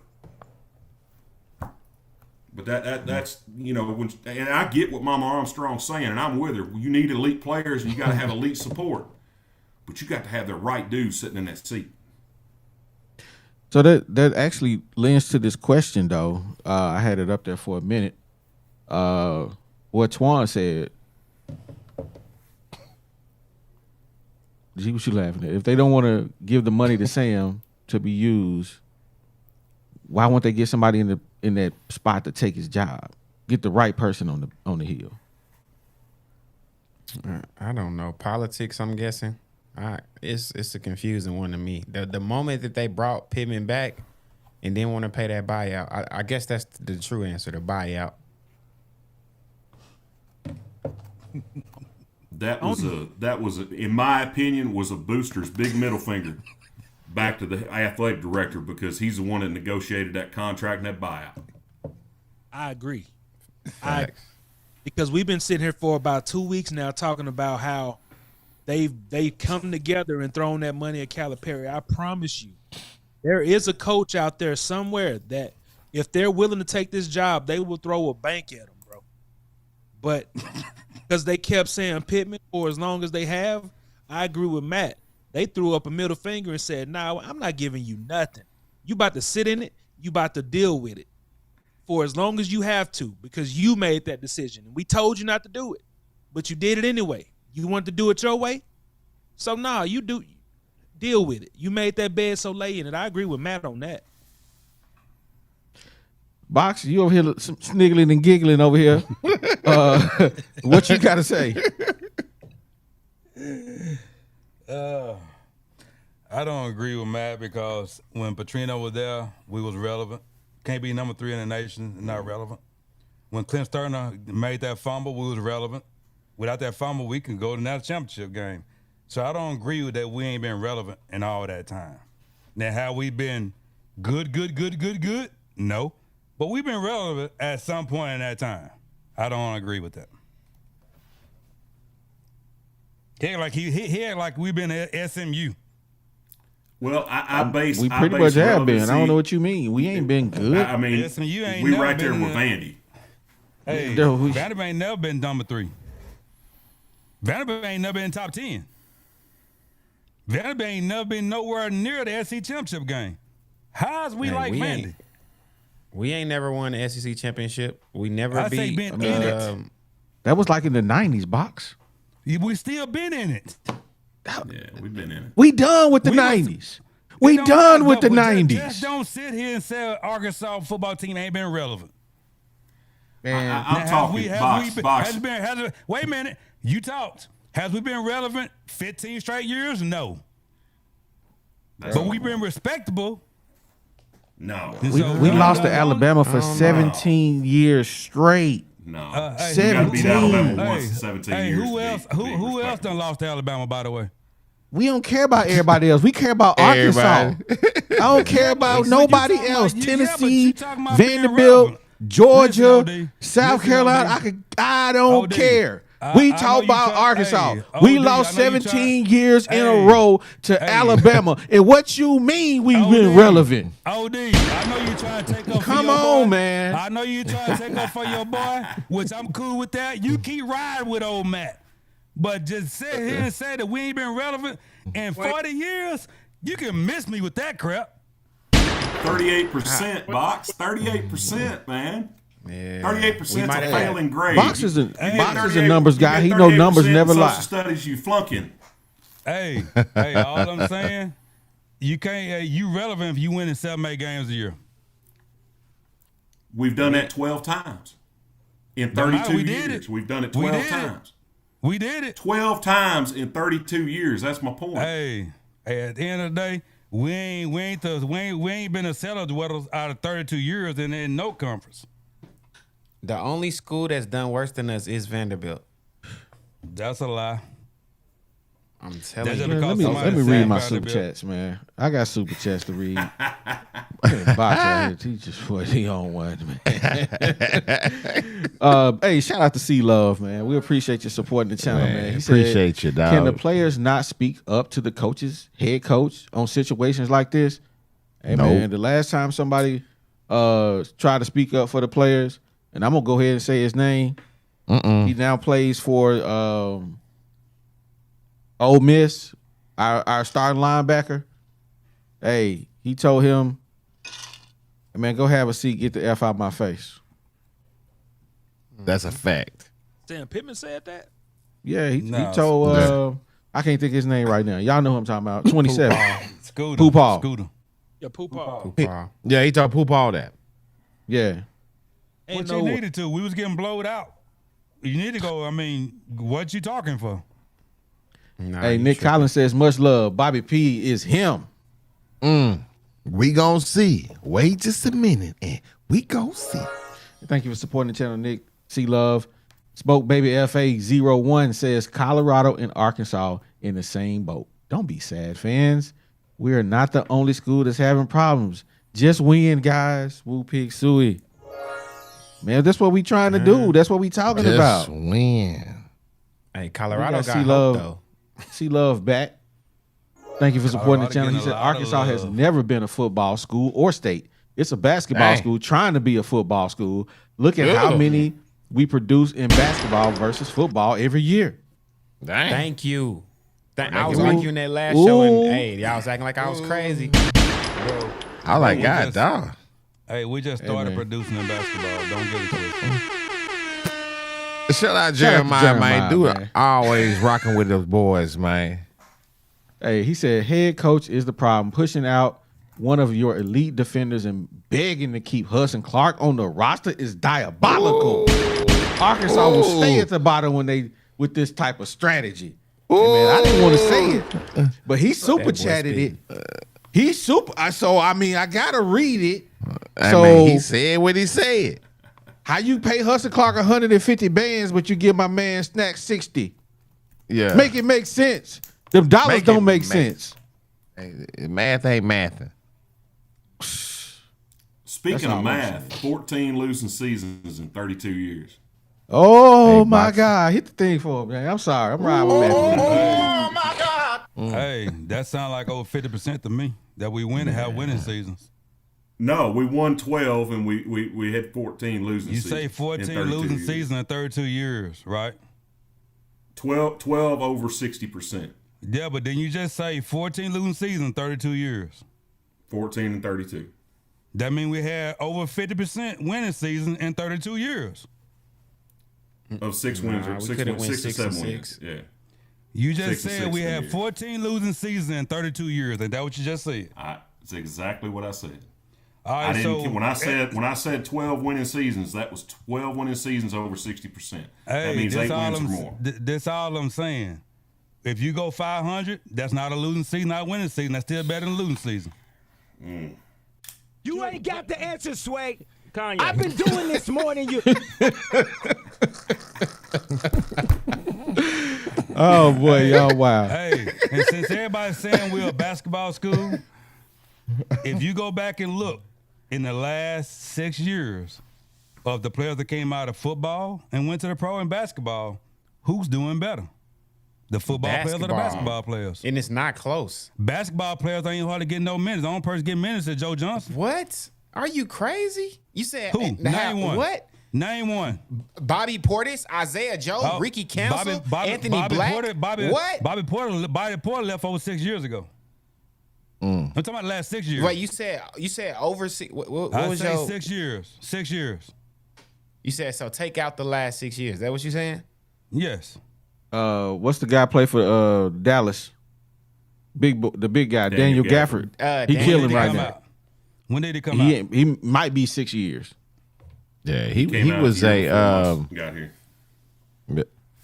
But that's you know, and I get what Mama Armstrong's saying, and I'm with her. You need elite players, and you got to have elite support, but you got to have the right dude sitting in that seat. So that actually lends to this question, though. I had it up there for a minute. What Twan said. What you laughing at? If they don't want to give the money to Sam to be used, why won't they get somebody in that spot to take his job? Get the right person on the hill. I don't know. Politics, I'm guessing. It's a confusing one to me. The moment that they brought Pitman back and didn't want to pay that buyout, I guess that's the true answer, the buyout. That was in my opinion, was a booster's big middle finger back to the athletic director because he's the one that negotiated that contract and that buyout. I agree. because we've been sitting here for about 2 weeks now talking about how they've come together and thrown that money at Calipari. I promise you, there is a coach out there somewhere that if they're willing to take this job, they will throw a bank at them, bro. But because they kept saying Pitman for as long as they have, I agree with Matt. They threw up a middle finger and said, "Nah, I'm not giving you nothing. You about to sit in it. You about to deal with it for as long as you have to, because you made that decision. And we told you not to do it, but you did it anyway. You wanted to do it your way, so nah, you deal with it. You made that bed, so lay in it." I agree with Matt on that. Box, you over here sniggling and giggling over here. What you got to say? I don't agree with Matt because when Petrino was there, we was relevant. Can't be number 3 in the nation, not relevant. When Clint Sterner made that fumble, we was relevant. Without that fumble, we can go to another championship game. So I don't agree with that. We ain't been relevant in all that time. Now, have we been good? No. But we've been relevant at some point in that time. I don't agree with that. He act like we've been at SMU. Well, we pretty much have been. I don't know what you mean. We ain't been good. I mean, SMU ain't we never right there been with Vandy. Hey, No, Vanderbilt ain't never been number 3. Vanderbilt ain't never been top 10. Vanderbilt ain't never been nowhere near the SEC championship game. How's we like Vandy? We ain't never won the SEC championship. We never I say beat. been in it. That was like in the 90s, Box. We still been in it. Yeah, we've been in it. We done with the We was- 90s. We done with the Just 90s. don't sit here and say Arkansas football team ain't been relevant. Man, I'm talking box. Wait a minute. You talked. Has we been relevant 15 straight years? No. But we've been respectable. No. we So, lost to Alabama for 17 years straight. No. Hey, You gotta beat Alabama Hey, once in 17 hey, years. who to else? be Who else respectable. done lost to Alabama? By the way, We don't care about everybody else. We care about Arkansas. I don't care about nobody talking else. about- yeah, but Tennessee, you talking about being Vanderbilt, relevant. Georgia, Listen, OD. South Listen, Carolina. OD. I don't OD. care. I We know talk you about try- Arkansas. hey, We OD, lost I know you 17 try- years in a Hey, row to hey. Alabama. And what you mean we've been OD. relevant? OD, I know you trying to take up for Come your on, boy. man. I know you trying to take up for your boy, which I'm cool with that. You keep riding with old Matt. But just sit here and say that we ain't been relevant in 40 years, you can miss me with that crap. 38%, Box. 38%, man. Yeah. 38% might of have- failing grade. Box is a You numbers guy. He know numbers never in lie. social studies, you flunking. Hey, all I'm saying, you can't. You relevant if you win in 7-8 games a year. We've done that 12 times in Don't matter, 32 we did years. it. We've done it We 12 did it. times. We did it. 12 times in 32 years. That's my point. Hey, at the end of the day, we ain't been a cellar dwellers out of 32 years and in no conference. The only school that's done worse than us is Vanderbilt. That's a lie. I'm That's telling just you. Man, because let somebody me said read my Vanderbilt. super chats, man. I got super chats to read. Box out here, he just put he on one, man. Hey, shout out to C Love, man. We appreciate you supporting the channel, man. He appreciate said, you, dog. Can the players not speak up to the coaches, head coach, on situations like this? Hey, Nope. man, the last time somebody tried to speak up for the players, and I'm gonna go ahead and say his name. He now plays for Ole Miss, our starting linebacker. Hey, he told him, "Hey, man, go have a seat, get the F out my face." That's a fact. Damn, Pittman said that. Yeah, he No, told I can't think of his name right now. Y'all know who I'm talking about. 27. Scooter. Pooh-Paw. Scooter. Yeah, Pooh-Paw. Yeah, he told Poop all that. Yeah. Ain't What you no needed to. We was getting blowed out. You need to go. I mean, what you talking for? Nah, Hey, you Nick tripping. Collins says, much love. Bobby P is him. We gonna see. Wait just a minute, and we gonna see. Thank you for supporting the channel, Nick. See love. Smoke Baby FA01 says Colorado and Arkansas in the same boat. Don't be sad, fans. We are not the only school that's having problems. Just win, guys. Woo Pig Suey. Man, that's what we trying to do. That's what we talking Just about. win. Hey, Colorado We got got hope, though. See love back. Thank you for supporting the channel. Colorado He getting said a lot of Arkansas has love. never been a football school or state. It's a basketball Dang. school trying to be a football school. Look at how Ew. many we produce in basketball versus football every year. Dang. Thank you. I was Ooh. like you in that last show, and Ooh. hey, y'all was acting like I was crazy. I like we God, just- dog. Hey, we just started man. producing in basketball. Don't get it twisted. Shout out Shout out to Jeremiah, man. Jeremiah, Dude, man. always rocking with those boys, man. Hey, he said head coach is the problem. Pushing out one of your elite defenders and begging to keep Hudson Clark on the roster is diabolical. Arkansas will stay at the bottom when they with this type of strategy. Hey, man, I didn't want to say it, but he super chatted it. He super. So I mean, I gotta read it. I So- mean, he said what he said. How you pay Hudson Clark 150 bands, but you give my man Snaxx 60? Yeah. Make it make sense. Them dollars Make it don't make make- sense. Math ain't mathing. Speaking That's of all I'm math, 14 losing seasons in 32 years. Oh Hey, my box. God! Hit the thing for him, man. I'm sorry. I'm riding with Matthew. Hey, that sound like over 50% to me that we win and have winning seasons. No, we won 12 and we had 14 losing You seasons. say in 14 32 losing years. seasons in 32 years, right? 12 over 60%. Yeah, but then you just say 14 losing seasons in 32 years. 14 and 32. That means we had over 50% winning season in 32 years. Of 6 wins, or we 6 could've wins, went 6 to 6 and 7 wins. 6. Yeah. You just 6 and said 6 we in had years. 14 losing seasons in 32 years. Ain't that what you just said? That's exactly what I said. All I right, didn't. so When I said 12 winning seasons, that was 12 winning seasons over 60%. That hey, means this 8 all wins or I'm more. this all I'm saying. If you go 500, that's not a losing season, not a winning season. That's still better than a losing season. You ain't got the answer, Sway. Kanye. I've been doing this more than you. Oh boy, y'all wow. Hey, and since everybody's saying we're a basketball school, if you go back and look in the last 6 years of the players that came out of football and went to the pro in basketball, who's doing better? The football players or the Basketball. basketball players? And it's not close. Basketball players ain't hardly getting no minutes. The only person getting minutes is Joe Johnson. What? Are you crazy? You said Who? Name one. What? Name one. Bobby Portis, Isaiah Joe, Oh, Ricky Council, Anthony Bobby Black. Porter, what? Bobby Porter left over 6 years ago. I'm talking about the last 6 years. Wait, you said over six. What I was say your? 6 years. 6 years. You said so. Take out the last 6 years. Is that what you saying? Yes. What's the guy play for Dallas? The big guy, Daniel Gafford. He Daniel killing When did right he come now. out? When did he come out? He might be 6 years. Yeah, he Came out was the year a before us got here.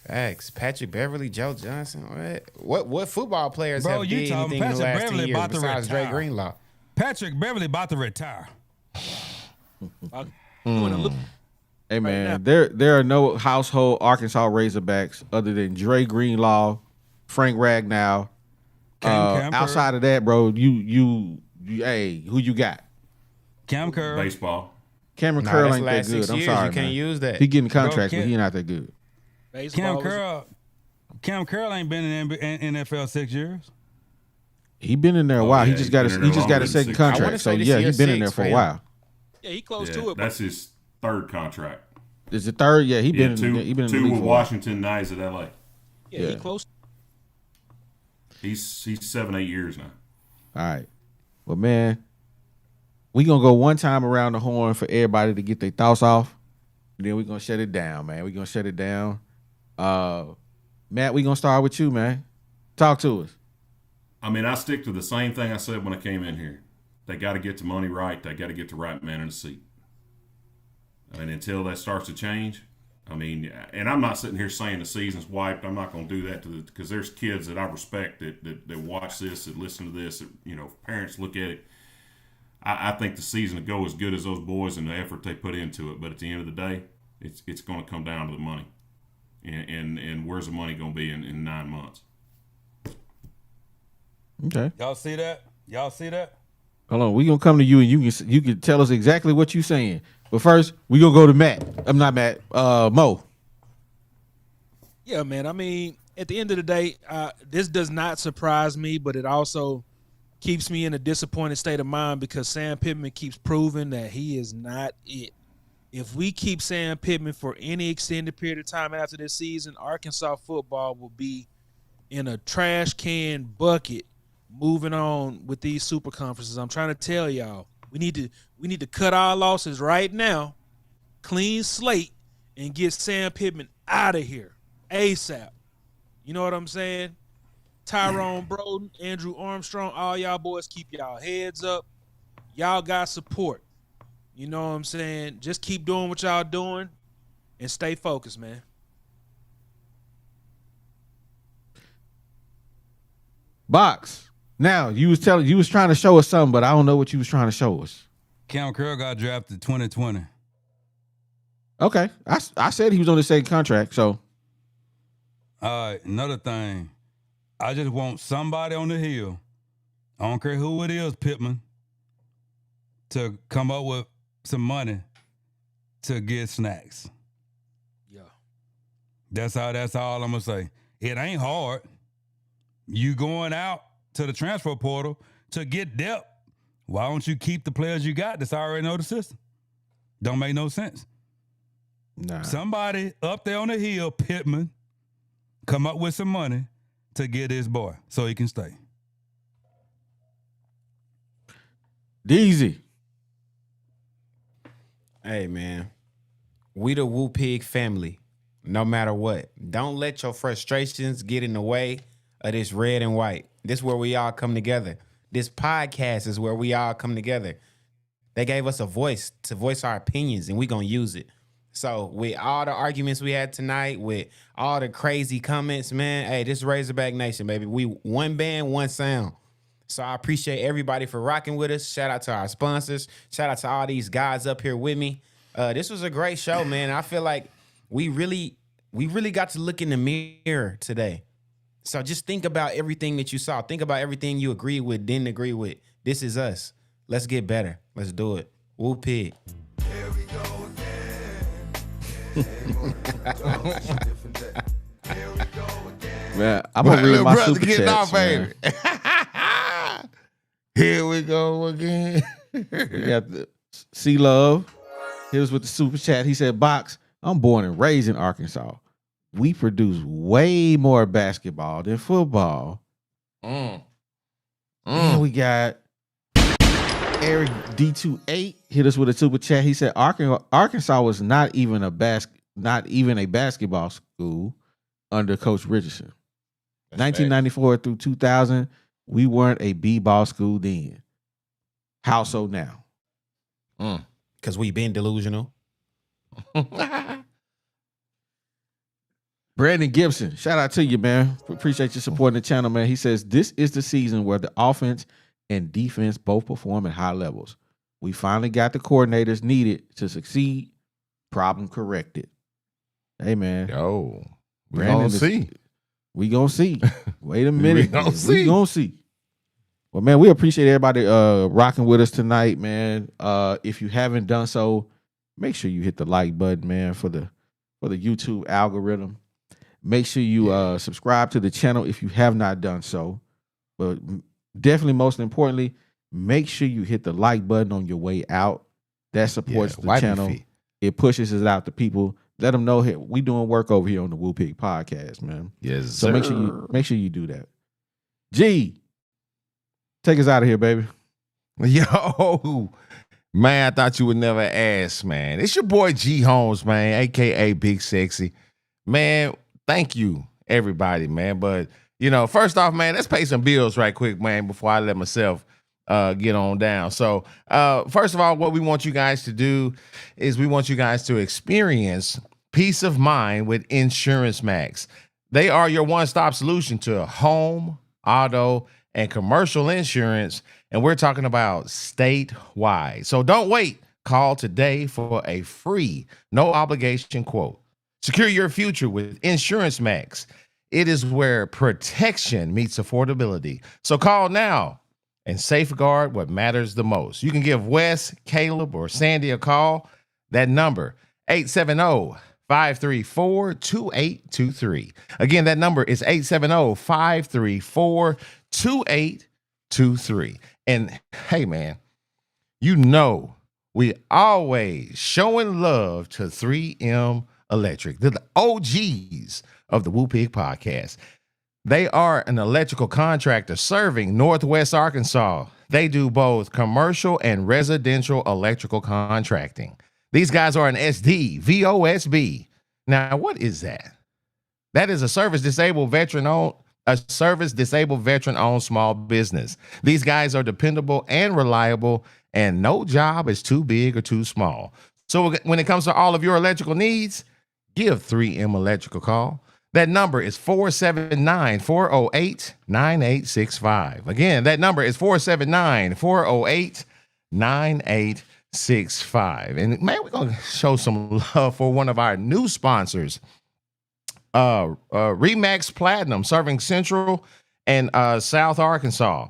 Facts. Patrick Beverly, Joe Johnson. What football players Bro, have you did talking anything in the Patrick last Beverly 10 years about to besides Dre retire. Greenlaw? Patrick Beverly about to retire. Hey man, there are no household Arkansas Razorbacks other than Dre Greenlaw, Frank Ragnow. Cam Curl. Outside of that, bro, you hey, who you got? Cam Curl. Baseball. Cameron Nah, Curl that's ain't that last 6 good. I'm years. sorry, You can't man. use that. He getting contracts, Bro, but he not that good. Cam Curl ain't been in NFL 6 years. He been in there a Oh, while. yeah, he just he got been a, in he there just got longer a than second 6 years. I wanna contract. So say this yeah, year he been in 6 there for for a him. while. Yeah, he close Yeah, to it. that's his third contract. Is it third? Yeah, he Yeah, been two, he been in the two league with for a while. Washington, nice at LA. Yeah, Yeah. he close. He's 7-8 years now. All right. Well, man, we gonna go one time around the horn for everybody to get their thoughts off. And then we gonna shut it down, man. We gonna shut it down. Matt, we gonna start with you, man. Talk to us. I mean, I stick to the same thing I said when I came in here. They got to get the money right. They got to get the right man in the seat. And until that starts to change, I mean, and I'm not sitting here saying the season's wiped. I'm not going to do that because there's kids that I respect that watch this, that listen to this, that, parents look at it. I think the season will go as good as those boys and the effort they put into it. But at the end of the day, it's going to come down to the money. And where's the money going to be in 9 months? Okay. Y'all see that? Y'all see that? Hold on. We gonna come to you and you can tell us exactly what you saying. But first, we gonna go to Matt. I'm not mad. Mo. Yeah, man. I mean, at the end of the day, this does not surprise me, but it also keeps me in a disappointed state of mind because Sam Pittman keeps proving that he is not it. If we keep Sam Pittman for any extended period of time after this season, Arkansas football will be in a trash can bucket moving on with these super conferences. I'm trying to tell y'all, we need to cut our losses right now, clean slate, and get Sam Pittman out of here ASAP. You know what I'm saying? Tyrone Broden, Andrew Armstrong, all y'all boys, keep y'all heads up. Y'all got support. You know what I'm saying? Just keep doing what y'all doing and stay focused, man. Box. Now, you was trying to show us something, but I don't know what you was trying to show us. Cam Curl got drafted 2020. Okay. I said he was on the same contract, so. Another thing. I just want somebody on the hill, I don't care who it is, Pitman, to come up with some money to get Snaxx. Yeah. That's all I'm gonna say. It ain't hard. You going out to the transfer portal to get depth. Why don't you keep the players you got that's already know the system? Don't make no sense. Nah. Somebody up there on the hill, Pitman, come up with some money to get his boy so he can stay. Deezy. Hey, man. We the Woo Pig family, no matter what. Don't let your frustrations get in the way of this red and white. This is where we all come together. This podcast is where we all come together. They gave us a voice to voice our opinions, and we going to use it. So with all the arguments we had tonight, with all the crazy comments, man, hey, this is Razorback Nation, baby. We one band, one sound. So I appreciate everybody for rocking with us. Shout out to our sponsors. Shout out to all these guys up here with me. This was a great show, man. I feel like we really got to look in the mirror today. So just think about everything that you saw. Think about everything you agreed with, didn't agree with. This is us. Let's get better. Let's do it. Woo Pig. Man, I'm gonna read my super getting chats, off, man. baby. Here we go again. We got the C Love. Here's with the super chat. He said, "Box, I'm born and raised in Arkansas. We produce way more basketball than football." And we got Eric D28 hit us with a super chat. He said, "Arkansas was not even a basketball school under Coach Richardson. 1994 through 2000, we weren't a b-ball school then. How so now?" Because we been delusional. Brandon Gibson, shout out to you, man. Appreciate you supporting the channel, man. He says, "This is the season where the offense and defense both perform at high levels. We finally got the coordinators needed to succeed. Problem corrected." Hey, man. Yo, we Brandon gonna is- see. We gonna see. Wait a minute. We gonna see. Well, man, we appreciate everybody rocking with us tonight, man. If you haven't done so, make sure you hit the like button, man, for the YouTube algorithm. Make sure you subscribe to the channel if you have not done so. But definitely, most importantly, make sure you hit the like button on your way out. That supports the wipe your channel. feet. It pushes it out to people. Let them know, hey, we doing work over here on the Woo Pig podcast, man. Yes, So sir. make sure you do that. G, take us out of here, baby. Yo, man, I thought you would never ask, man. It's your boy G Holmes, man, aka Big Sexy. Man, thank you, everybody, man. But, first off, man, let's pay some bills right quick, man, before I let myself get on down. So, first of all, what we want you guys to do is we want you guys to experience peace of mind with Insurance Max. They are your one-stop solution to home, auto, and commercial insurance, and we're talking about statewide. So don't wait. Call today for a free, no obligation quote. Secure your future with Insurance Max. It is where protection meets affordability. So call now and safeguard what matters the most. You can give Wes, Caleb, or Sandy a call. That number, 870-534-2823. Again, that number is 870-534-2823. And hey, man, you know we always showing love to 3M Electric. They're the OGs of the Woo Pig podcast. They are an electrical contractor serving Northwest Arkansas. They do both commercial and residential electrical contracting. These guys are an SD, VOSB. Now, what is that? That is a service-disabled veteran-owned small business. These guys are dependable and reliable, and no job is too big or too small. So when it comes to all of your electrical needs, give 3M Electric a call. That number is 479-408-9865. Again, that number is 479-408-9865. And man, we're going to show some love for one of our new sponsors, Remax Platinum, serving Central and South Arkansas.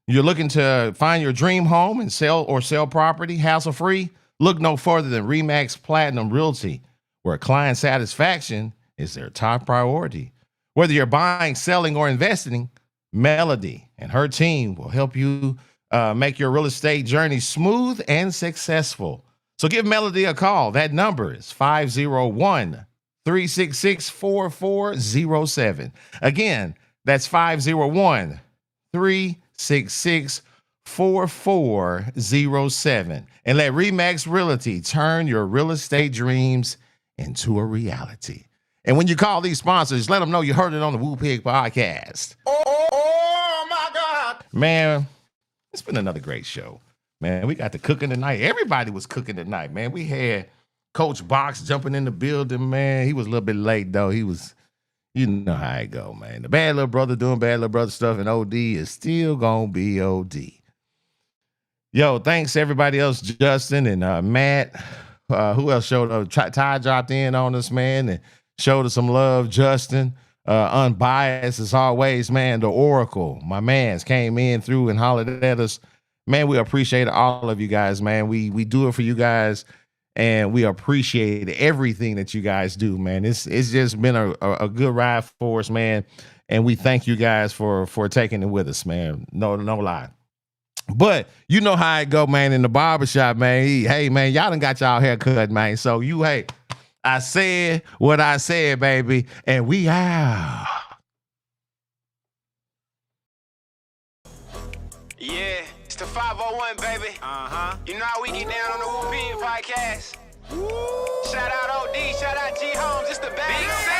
You're looking to find your dream home and sell property hassle-free? Look no further than Remax Platinum Realty, where client satisfaction is their top priority. Whether you're buying, selling, or investing, Melody and her team will help you make your real estate journey smooth and successful. So give Melody a call. That number is 501-366-4407. Again, that's 501-366-4407. And let Remax Realty turn your real estate dreams into a reality. And when you call these sponsors, let them know you heard it on the Woo Pig podcast. Oh my God. Man, it's been another great show. Man, we got the cooking tonight. Everybody was cooking tonight, man. We had Coach Box jumping in the building, man. He was a little bit late, though. He was, you know how it go, man. The bad little brother doing bad little brother stuff, and OD is still going to be OD. Yo, thanks to everybody else, Justin and Matt. Who else showed up? Ty dropped in on us, man, and showed us some love. Justin, unbiased as always, man. The Oracle, my mans, came in through and hollered at us. Man, we appreciate all of you guys, man. We do it for you guys, and we appreciate everything that you guys do, man. It's just been a good ride for us, man, and we thank you guys for taking it with us, man. No lie. But you know how it go, man, in the barbershop, man. Hey, man, y'all done got y'all hair cut, man. So I said what I said, baby, and we out. Yeah, it's the 501, baby. You know how we get down on the Woo Pig podcast. Shout out OD, shout out G Homes, it's the bag.